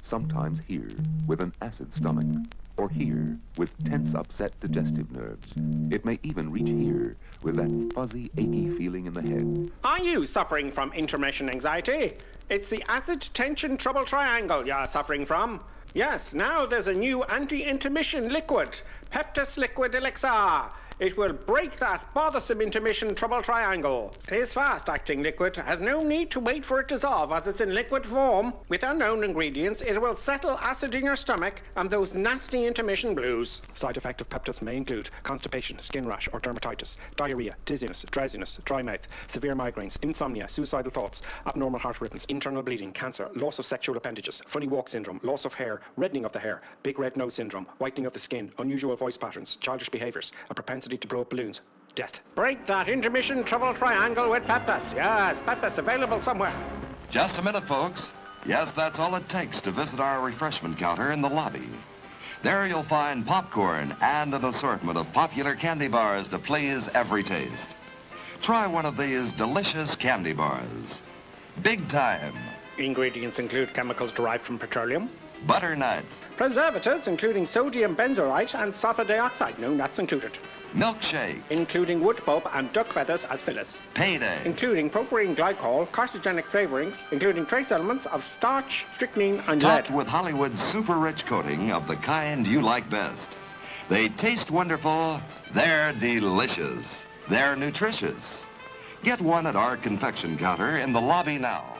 Sometimes here, with an acid stomach, or here, with tense, upset digestive nerves. It may even reach here, with that fuzzy, achy feeling in the head. Are you suffering from intermission anxiety? It's the acid tension trouble triangle you're suffering from. Yes, now there's a new anti-intermission liquid, Peptus Liquid Elixir. It will break that bothersome intermission trouble triangle. This fast-acting liquid has no need to wait for it to dissolve as it's in liquid form. With unknown ingredients, it will settle acid in your stomach and those nasty intermission blues. Side effect of Peptus may include constipation, skin rash or dermatitis, diarrhea, dizziness, drowsiness, dry mouth, severe migraines, insomnia, suicidal thoughts, abnormal heart rhythms, internal bleeding, cancer, loss of sexual appendages, funny walk syndrome, loss of hair, reddening of the hair, big red nose syndrome, whitening of the skin, unusual voice patterns, childish behaviors, a propensity to blow up balloons, death. Break that intermission trouble triangle with Peptus. Yes, Peptus available somewhere. Just a minute, folks. Yes, that's all it takes to visit our refreshment counter in the lobby. There you'll find popcorn and an assortment of popular candy bars to please every taste. Try one of these delicious candy bars. Big time. Ingredients include chemicals derived from petroleum, Butternut, preservatives including sodium benzoate and sulfur dioxide, no nuts included, milkshake, including wood pulp and duck feathers as fillers, payday, including propylene glycol, carcinogenic flavorings, including trace elements of starch, strychnine and lead. topped with Hollywood's super rich coating of the kind you like best. They taste wonderful, they're delicious, they're nutritious. Get one at our confection counter in the lobby now.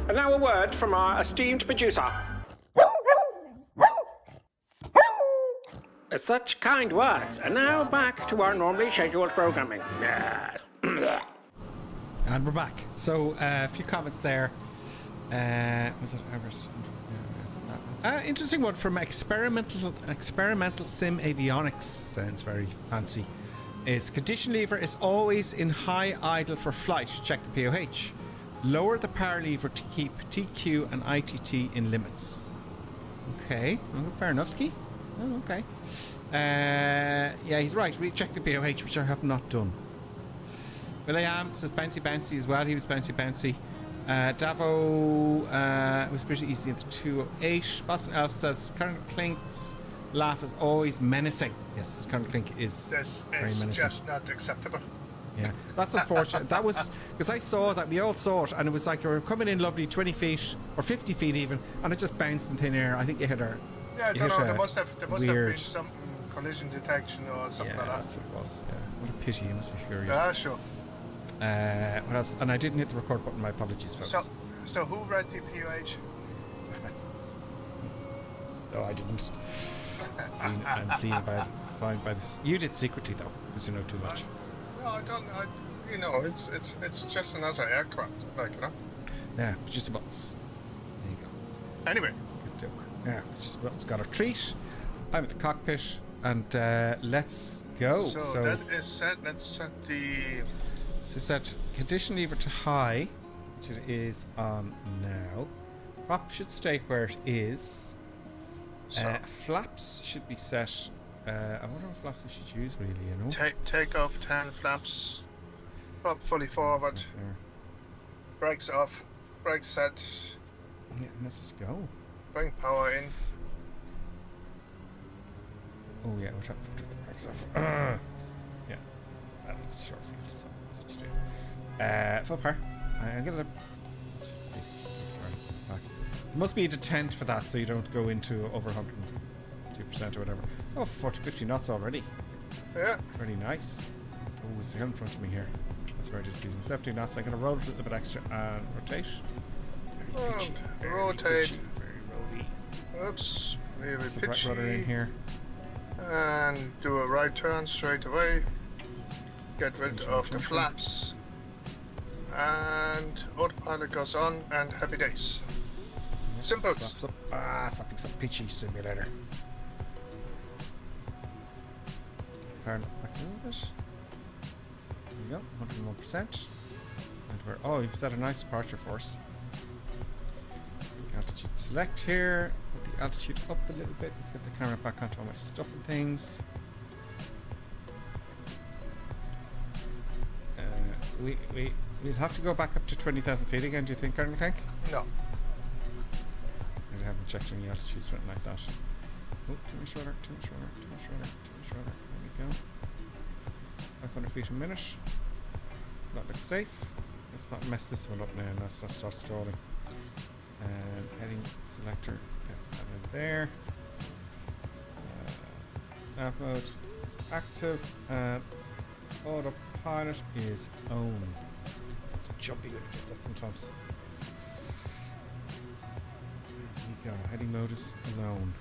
And now a word from our esteemed producer. Such kind words. And now back to our normally scheduled programming. Yes. And we're back. So a few comments there. Was it interesting one from experimental sim avionics. Sounds very fancy. Is condition lever is always in high idle for flight. Check the POH. Lower the power lever to keep TQ and ITT in limits. Okay, fair enough, Ski. Oh, okay. Yeah, he's right. We checked the POH, which I have not done. Well, I am. Says bouncy bouncy as well. He was bouncy bouncy. Davo was pretty easy at the 208. Boston Elf says Colonel Clink's laugh is always menacing. Yes, Colonel Clink is This very is menacing. just not acceptable. Yeah, that's unfortunate. That was because I saw that, we all saw it, and it was like you were coming in lovely 20 feet or 50 feet even, and it just bounced in thin air. I think you hit her. Yeah, I don't know. There must have weird been something, collision detection or something Yeah, like that. that's what it was. Yeah, what a pity. You must be furious. Yeah, sure. What else? And I didn't hit the record button. My apologies, folks. So who read the POH? No, I didn't. I'm clean by this. You did secretly though, because you know too much. No, I don't. It's just another aircraft, like, you know. Yeah, just buttons. There you go. Anyway. Good joke. Yeah, just buttons got a treat. I'm at the cockpit, and let's go. So that is set. Let's set the. So set condition lever to high, which it is on now. Prop should stay where it is. Flaps should be set. I wonder what flaps I should use, really, you know. Take off 10 flaps. Prop fully forward. There. Brakes off. Brakes set. Yeah, let's just go. Bring power in. Oh yeah, we'll have to put the brakes off. Yeah, that's short field, so that's what you do. Full power. I'm gonna back. There must be a detent for that, so you don't go into over 102% or whatever. Oh, 50 knots already. Yeah. Really nice. Oh, it's in front of me here. That's very displeasing. 70 knots. I'm gonna roll it a little bit extra and rotate. There Very pitchy. Very rotate. pitchy, very roady. Oops, very It's a right pitchy. rudder in here. And do a right turn straight away. Get rid of the flaps. And autopilot goes on, and happy days. Simples. Flaps up. Ah, something's a pitchy simulator. Turn it back a little bit. There we go, 101%. And we're, oh, you've set a nice departure for us. Altitude select here. Put the altitude up a little bit. Let's get the camera back onto all my stuff and things. We'll have to go back up to 20,000 feet again, do you think, Colonel Tank? No. I haven't checked any altitudes or anything like that. Oh, too much rudder, too much rudder, too much rudder, too much rudder. There we go. 500 feet a minute. That looks safe. Let's not mess this one up now. Let's not start stalling. And heading selector, get that in there. Nav mode is active, and autopilot is on. It's jumpy when it does that sometimes. There we go. Heading mode is on.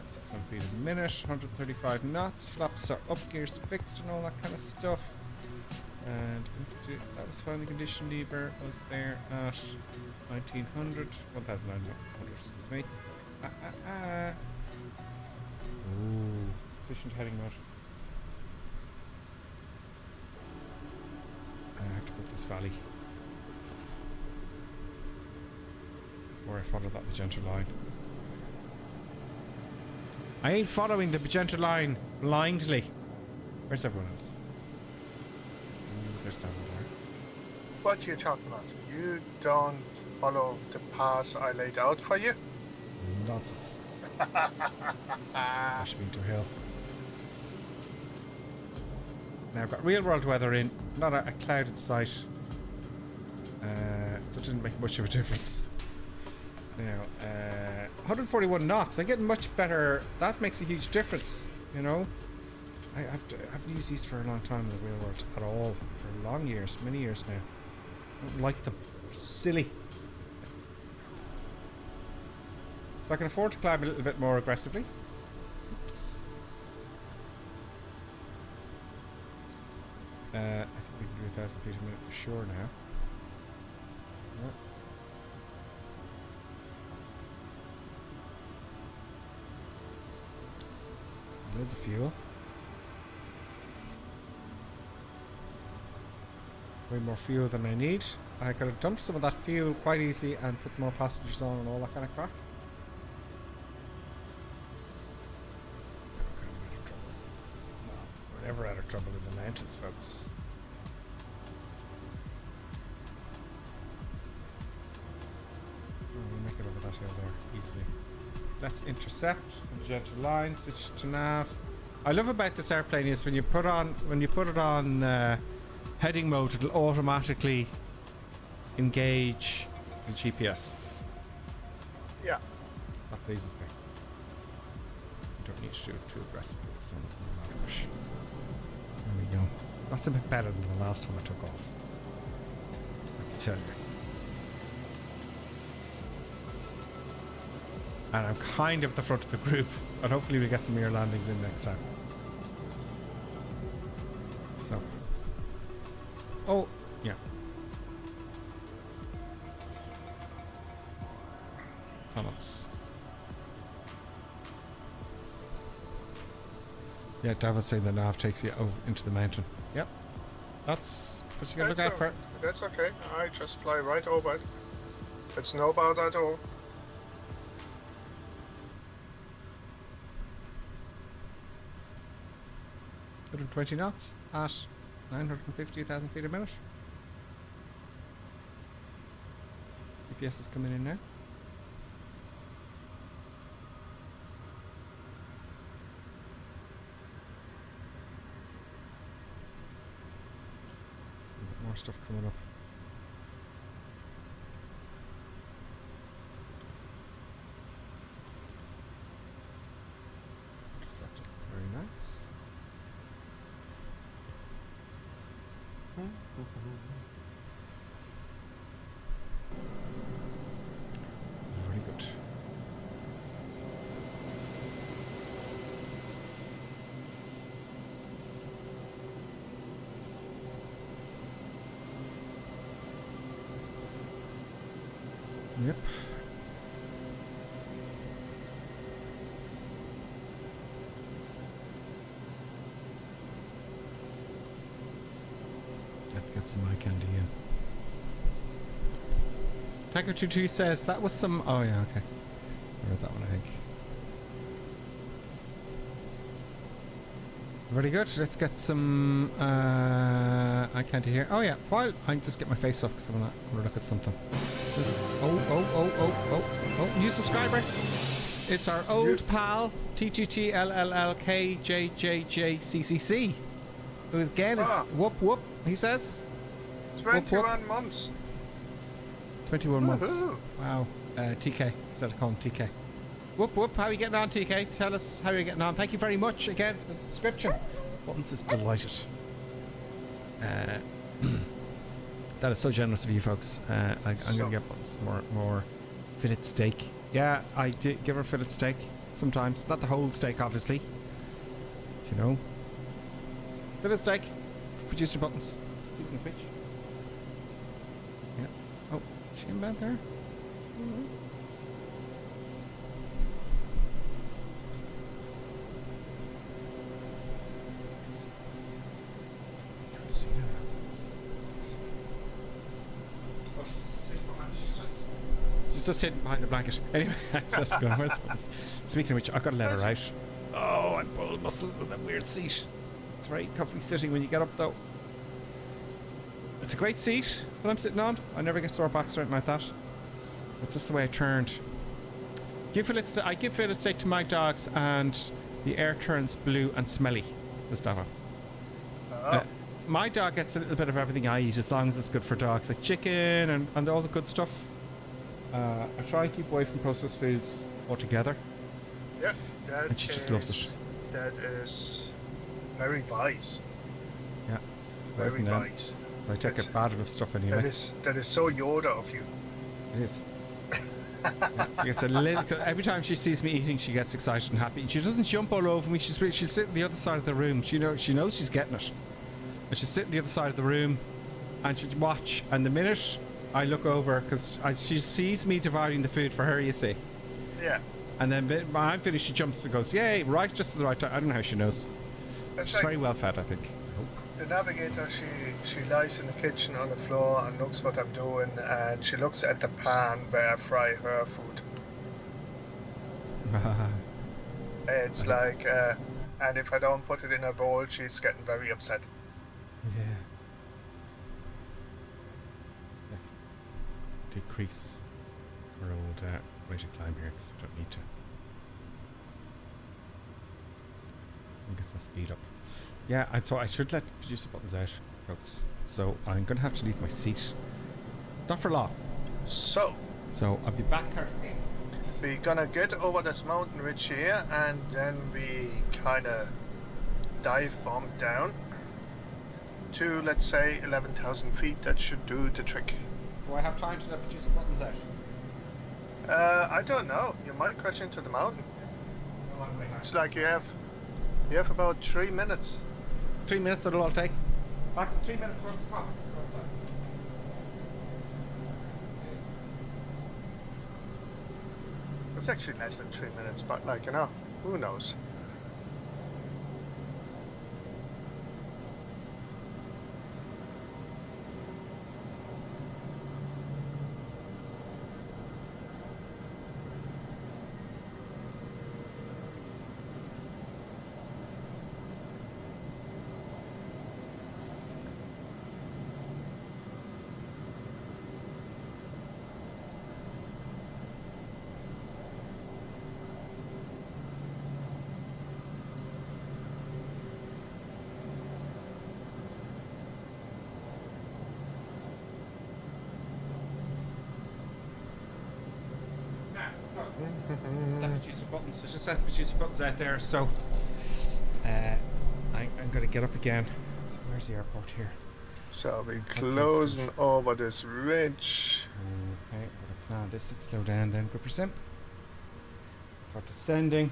600 feet a minute, 135 knots. Flaps are up, gears fixed, and all that kind of stuff. And that was fine. The condition lever was there at 1900, 1900, excuse me. Ooh, positioned heading mode. I have to put this valley before I follow that magenta line. I ain't following the magenta line blindly. Where's everyone else? There's down there. What are you talking about? You don't follow the path I laid out for you? Nonsense. Ashmeter Hill. Now I've got real world weather in, not a clouded sight. So it didn't make much of a difference. Now, 141 knots. I'm getting much better. That makes a huge difference, you know. I haven't used these for a long time in the real world at all. For long years, many years now. I don't like them. They're silly. So I can afford to climb a little bit more aggressively. Oops. I think we can do 1,000 feet a minute for sure now. Yep. Loads of fuel. Way more fuel than I need. I could have dumped some of that fuel quite easily and put more passengers on and all that kind of crap. We're never out of trouble in the mountains, folks. We'll make it over that hill there easily. Let's intercept the gentle line, switch to nav. I love about this airplane is when you put it on heading mode, it'll automatically engage the GPS. Yeah. That pleases me. You don't need to do it too aggressively, so no rush. There we go. That's a bit better than the last time I took off. I can tell you. And I'm kind of the front of the group, and hopefully we get some air landings in next time. So. Oh, yeah. Tunnels. Yeah, Davos saying the nav takes you over into the mountain. Yep. That's what you gotta look out for. That's okay. I just fly right over it. It's no bother at all. 120 knots at 950,000 feet a minute. GPS is coming in now. More stuff coming up. Very nice. Yep. Let's get some eye candy in. Taco22 says that was some. Oh, yeah, okay. I read that one, I think. Very good. Let's get some eye candy here. Oh, yeah. While I just get my face off because I want to look at something. New subscriber. It's our old pal, TTTLLLKJJJCCC, who again is whoop whoop, he says. 21 months. 21 months. Wow. TK. Instead of calling TK. Whoop whoop. How are you getting on, TK? Tell us how you're getting on. Thank you very much again for the subscription. Buttons is delighted. That is so generous of you folks. I'm going to get Buttons more fillet steak. Yeah, I do give her fillet steak sometimes. Not the whole steak, obviously. You know. Fillet steak. Producer Buttons. Keeping the pitch. Yeah. Oh, is she in bed there? Can't see that. She's just hidden behind the blanket. Anyway, let's go. Where's Buttons? Speaking of which, I've got to let her out. Oh, I'm pulling muscles with that weird seat. It's very comfy sitting when you get up, though. It's a great seat that I'm sitting on. I never get sore backs or anything like that. It's just the way I turned. I give fillet steak to my dogs, and the air turns blue and smelly, says Dava. My dog gets a little bit of everything I eat, as long as it's good for dogs, like chicken and all the good stuff. I try and keep away from processed foods altogether. Yeah, and she just loves it. That is very wise. Yeah, very wise. So I take a bad of stuff anyway. That is so Yoda of you. It is. Yeah, she gets a little, every time she sees me eating, she gets excited and happy. She doesn't jump all over me. She'll sit on the other side of the room. She knows she's getting it. And she'll sit on the other side of the room, and she'll watch. And the minute I look over, because she sees me dividing the food for her, you see. Yeah. And then when I'm finished, she jumps and goes, yay, right, just at the right time. I don't know how she knows. She's like, very well fed, I think. The navigator, she lies in the kitchen on the floor and looks what I'm doing, and she looks at the pan where I fry her food. It's like, and if I don't put it in a bowl, she's getting very upset. Yeah. Let's decrease our old rate of climb here, because we don't need to. I think it's a speed up. Yeah, so I should let producer Buttons out, folks. So I'm going to have to leave my seat. Not for long. So I'll be back carefully. We're gonna get over this mountain ridge here, and then we kind of dive bomb down to, let's say, 11,000 feet. That should do the trick. So I have time to let producer Buttons out? I don't know. You might crash into the mountain. It's like you have about 3 minutes. 3 minutes that'll all take? Back 3 minutes worth of spots. It's actually less than 3 minutes, but like, you know, who knows? So just set producer Buttons out there, so I'm going to get up again. So where's the airport here? So we're closing over this ridge. Okay, what a plan. Let's slow down then. Good percent. Start descending.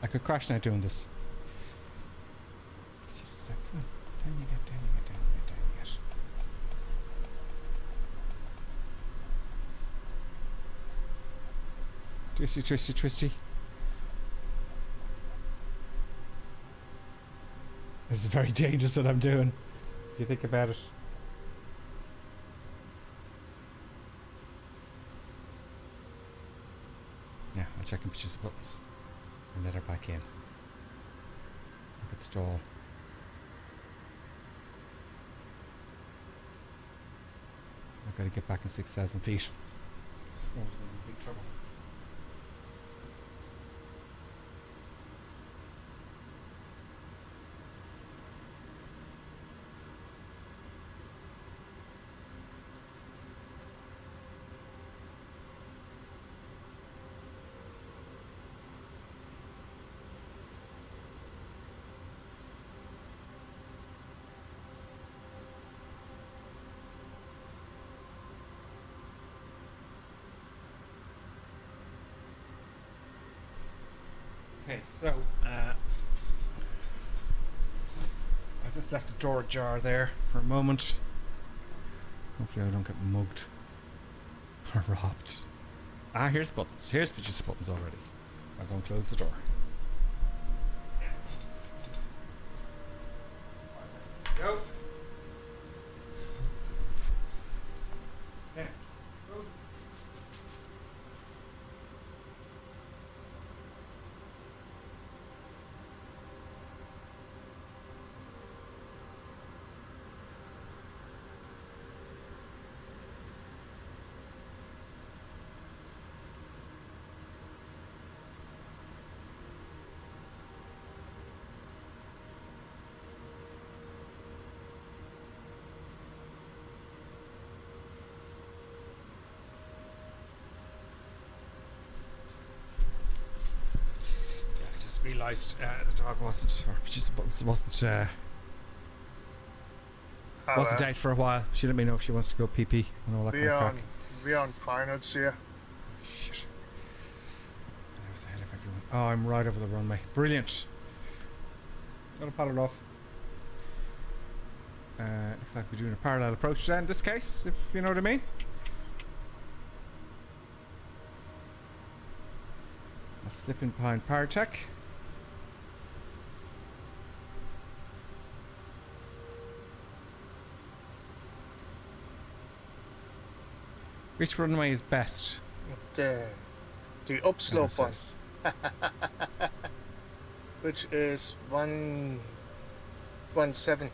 I could crash now doing this. Come on. Down you get, down you get, down you get, down you get. Twisty, twisty, twisty. This is very dangerous what I'm doing, if you think about it. Yeah, I'll check and push the buttons and let her back in. Look at stall. I've got to get back in 6,000 feet. Oh, I'm in big trouble. Okay, so I just left the door ajar there for a moment. Hopefully I don't get mugged or robbed. Ah, here's buttons. Here's just buttons already. I'll go and close the door. Go. Yeah. Close it. Realised the dog wasn't out for a while. She let me know if she wants to go pee and all that kind of crack. We on finals here. Shit. I was ahead of everyone. Oh, I'm right over the runway. Brilliant. Gotta pat it off. Looks like we're doing a parallel approach then in this case, if you know what I mean. I'll slip in behind Paratech. Which runway is best? The upslope one. Which is 117.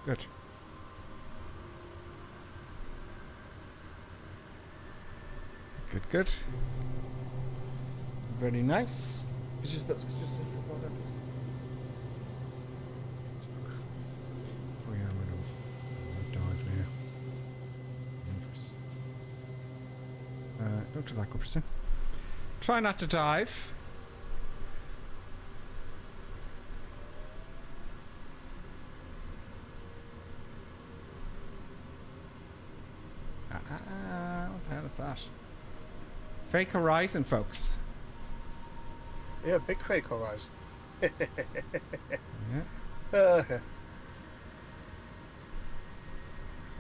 Good. Good. Very nice. Don't do that, Gupperson. Try not to dive. What the hell is that? Fake horizon, folks. Yeah, big fake horizon. Yeah.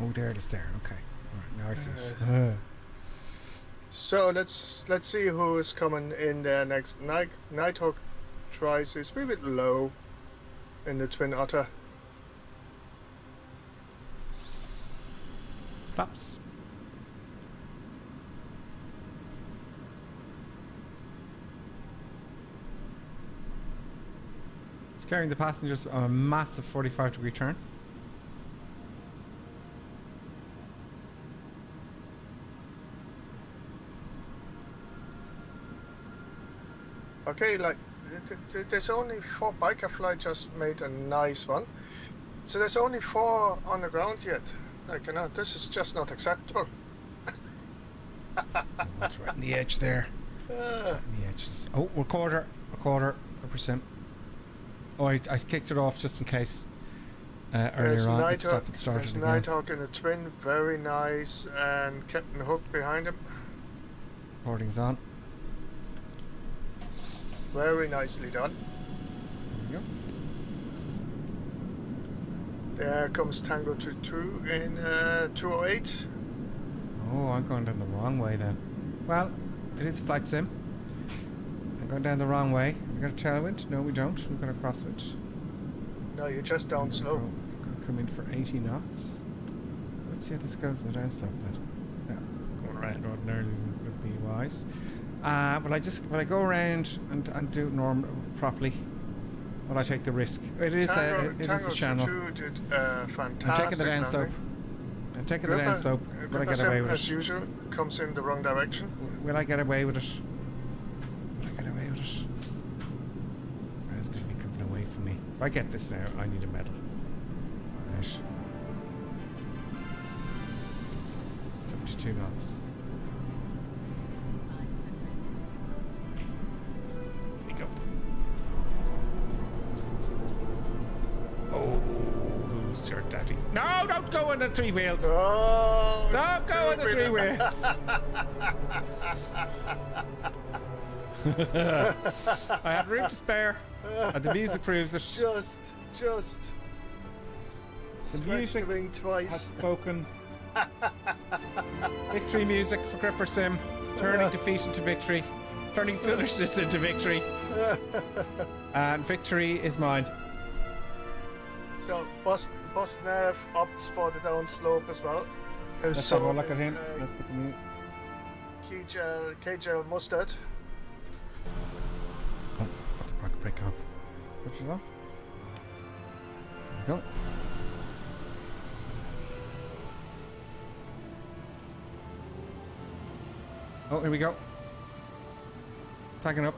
Oh, there it is there. Okay. Alright, now I see it. So let's see who is coming in there next. Nighthawk tries is a wee bit low in the Twin Otter. Claps. It's carrying the passengers on a massive 45-degree turn. Okay, like there's only 4 biker fly just made a nice one. So there's only 4 on the ground yet. Like, you know, this is just not acceptable. That's right in the edge there. Right in the edges. Oh, we're a quarter percent. Oh, I kicked it off just in case earlier on. It started there's again. Nighthawk in the Twin, very nice, and Captain Hook behind him. Boarding's on. Very nicely done. There we go. There comes Tango 22 in 208. Oh, I'm going down the wrong way then. Well, it is a flight sim. I'm going down the wrong way. We got a tailwind? No, we don't. We're going to cross it. No, you're just down slow. Go come in for 80 knots. Let's see how this goes in the downslope then. Yeah, going around ordinarily would be wise. Will I go around and do it properly? Will I take the risk? It is a channel. Did, I'm taking the downslope. I'm taking the downslope. Will I get away with it? As usual, comes in the wrong direction. Will I get away with it? Will I get away with it? It's going to be coming away from me. If I get this now, I need a medal. Right. 72 knots. Here we go. Oh, who's your daddy? No, don't go on the three wheels. Oh, Don't go on the three wheels. I had room to spare, and the music proves it. Just. The music twice. has spoken. Victory music for Gripper Sim, turning defeat into victory, turning foolishness into victory, and victory is mine. So, Boston opts for the down slope as well. Let's have a look at him. Let's put the K-Gel Mustard. Oh, put the park brake on. Put it on. There we go. Oh, here we go. Tagging up.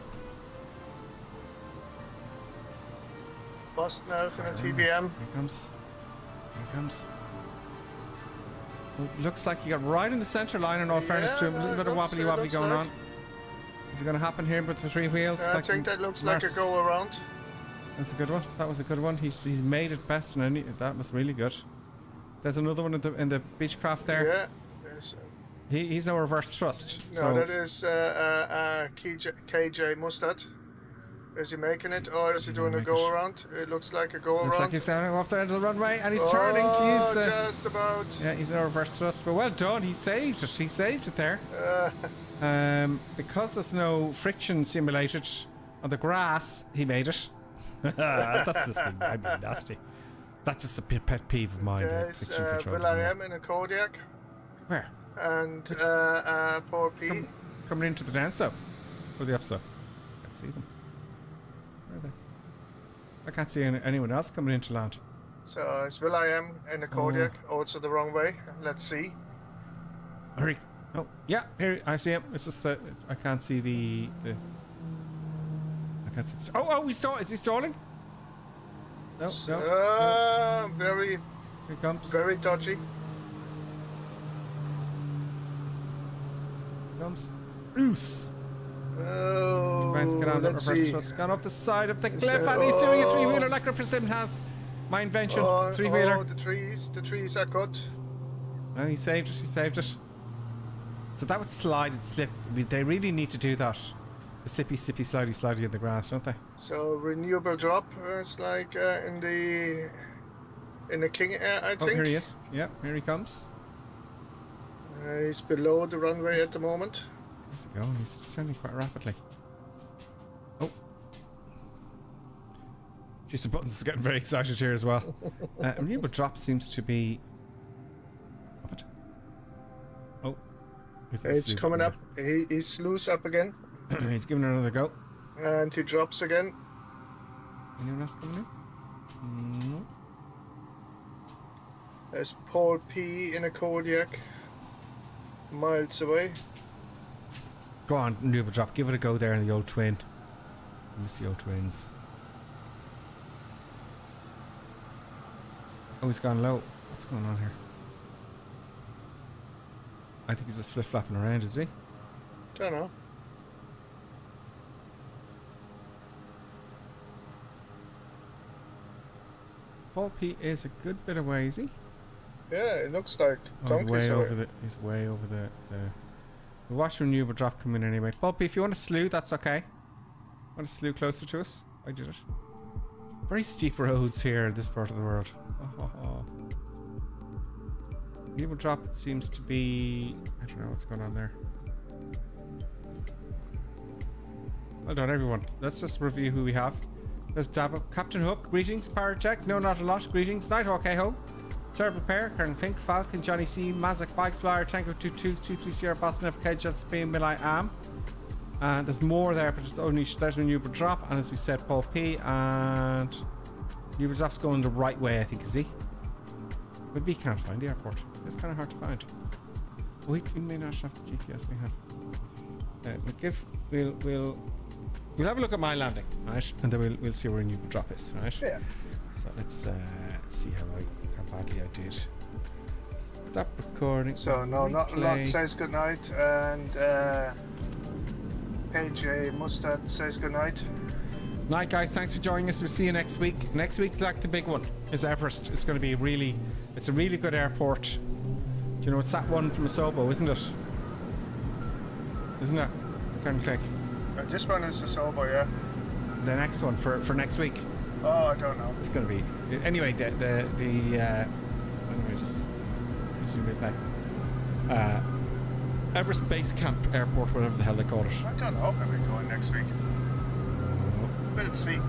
Boston Elf in a TBM. Here he comes. Here he comes. Well, looks like you got right in the centre line in all fairness to him. A little bit of wobbly going on. Is it going to happen here with the three wheels? I think that looks like a go around. That's a good one. That was a good one. He's made it best, and that was really good. There's another one in the Beechcraft there. Yeah. There's, he's no reverse thrust. No, so that is KJ Mustard. Is he making it, or is he doing a go around? It looks like a go around. Looks like he's standing off the end of the runway, and he's turning to use the. Just about. Yeah, he's no reverse thrust, but well done. He saved it. He saved it there. Because there's no friction simulated on the grass, he made it. That's just been nasty. That's just a pet peeve of mine. There's will.i.am in a Kodiak. Where? And Paul P. Coming into the downslope or the upslope. Can't see them. Where are they? I can't see anyone else coming into land. So it's will.i.am in a Kodiak, also the wrong way. Let's see. Hurry. Oh, yeah, here I see him. It's just that I can't see the I can't see the, oh, is he stalling? No, no. Very. Here he comes. Very dodgy. Comes. Loose. Oh, Get on let's see. Gone off the side of the cliff, and he's doing a three-wheeler like Ripper Sim has. My invention, three-wheeler. Oh, the trees are cut. Oh, he saved it. So that would slide and slip. They really need to do that. The slippy, slidey in the grass, don't they? So renewable drop is like in the King Air, I think. Oh, here he is. Yeah, here he comes. He's below the runway at the moment. Where's he going? He's descending quite rapidly. Oh. Jason Buttons is getting very excited here as well. Renewable drop seems to be... What? Oh. It's coming up. He's loose up again. He's giving it another go. And he drops again. Anyone else coming in? No. There's Paul P in a Kodiak. Miles away. Go on, renewable drop. Give it a go there in the old twin. Miss the old twins. Oh, he's gone low. What's going on here? I think he's just flip-flopping around, is he? Don't know. Paul P is a good bit away, is he? Yeah, it looks like he's way over the we'll watch renewable drop come in anyway. Paul P, if you want to slew, that's okay. Want to slew closer to us? I did it. Very steep roads here in this part of the world. New drop seems to be... I don't know what's going on there. Well done, everyone. Let's just review who we have. There's Davo, Captain Hook, greetings. Parajek, no, not a lot, greetings. Nighthawk, hey ho. Sir Prepare, Kern Klink, Falcon, Johnny C, Mazak, Bike Flyer, Tango 2223 Sierra, Boston, FK, Just Spain, Mill I Am. And there's more there, but it's only there's a Uber drop, and as we said, Paul P. And Uber drop's going the right way, I think, is he? But we can't find the airport. It's kind of hard to find. We may not have the GPS we have. We'll have a look at my landing, right? And then we'll see where a Uber drop is, right? Yeah. So let's see how badly I did. Stop recording. So no, not a lot says goodnight, and AJ Mustard says goodnight. Night, guys. Thanks for joining us. We'll see you next week. Next week's like the big one. Is Everest. It's going to be it's a really good airport. Do you know it's that one from Asobo, isn't it? Isn't it? Kern Klink. This one is Asobo, yeah. The next one for next week. Oh, I don't know. It's going to be anyway. Let me just zoom it back. Everest Base Camp Airport, whatever the hell they call it. I don't know if we're going next week. Let's see.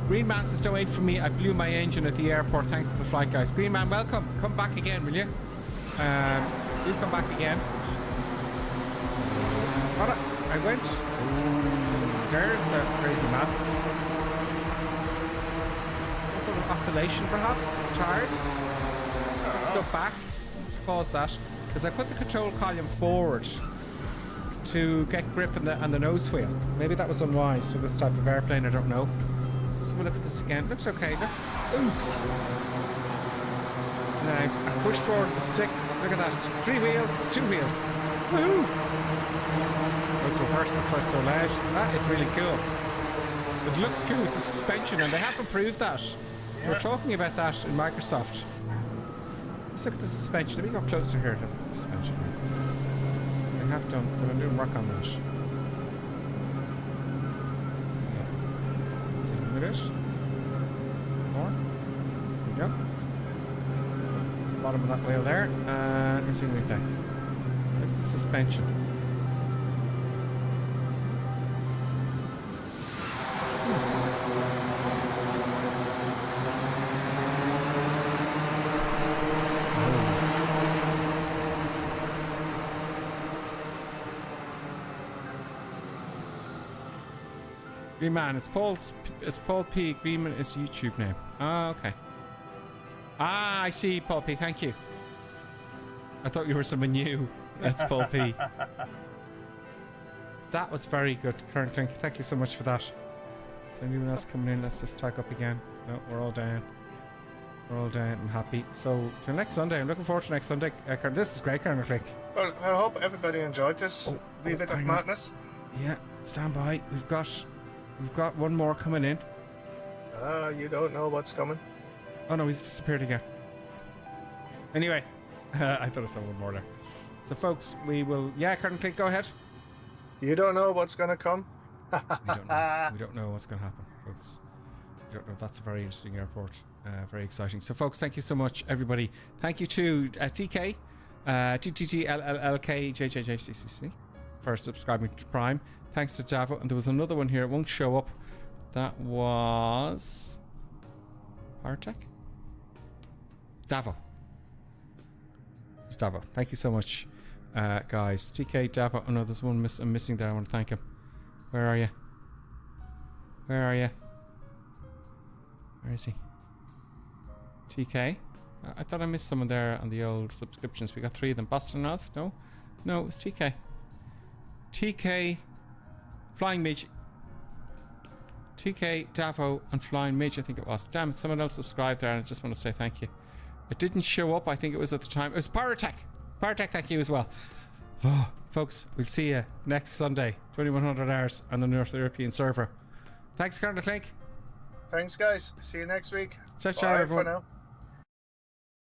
Green Man says, don't wait for me. I blew my engine at the airport. Thanks for the flight, guys. Green Man, welcome. Come back again, will you? Do come back again. I went. There's the crazy maps. Some sort of oscillation, perhaps. Tires. Let's go back. Pause that. Because I put the control column forward to get grip on the nose wheel. Maybe that was unwise for this type of airplane. I don't know. Let's have a look at this again. Looks okay. Look. Oos. Now I push forward the stick. Look at that. 3 wheels, 2 wheels. Woohoo! Let's reverse this why it's so loud. That is really cool. It looks cool. It's a suspension, and they have improved that. Yeah. We're talking about that in Microsoft. Let's look at the suspension. Let me go closer here to the suspension. They have done, but I'm doing work on that. Let's see, look at it. More. There we go. Bottom of that wheel there. And we're seeing replay. Look at the suspension. Yes. Green Man, it's Paul P. Greenman is YouTube name. Ah, okay. Ah, I see, Paul P. Thank you. I thought you were someone new. That's Paul P. That was very good, Kern Klink. Thank you so much for that. Is anyone else coming in? Let's just tag up again. No, we're all down. We're all down and happy. So, till next Sunday. I'm looking forward to next Sunday. This is great, Kern Klink. Well, I hope everybody enjoyed this. Wee bit of madness. Yeah, stand by. We've got one more coming in. You don't know what's coming. Oh no, he's disappeared again. Anyway, I thought I saw one more there. So folks, we will... Yeah, Kern Klink, go ahead. You don't know what's going to come? We don't know what's going to happen, folks. We don't know. That's a very interesting airport. Very exciting. So folks, thank you so much, everybody. Thank you to TK, TTTLLLK, JJJCCC for subscribing to Prime. Thanks to Davo. And there was another one here. It won't show up. That was... Partech? Davo. It's Davo. Thank you so much, guys. TK, Davo. Oh no, there's one I'm missing there. I want to thank him. Where are you? Where are you? Where is he? TK? I thought I missed someone there on the old subscriptions. We got 3 of them. Boston North? No? No, it was TK. TK, Flying Midge. TK, Davo, and Flying Midge, I think it was. Damn it, someone else subscribed there, and I just want to say thank you. It didn't show up, I think it was at the time. It was Paratech. Paratech, thank you as well. Oh, folks, we'll see you next Sunday, 2100 hours on the North European server. Thanks, Kern Klink. Thanks, guys. See you next week. Ciao, ciao, everyone. For now.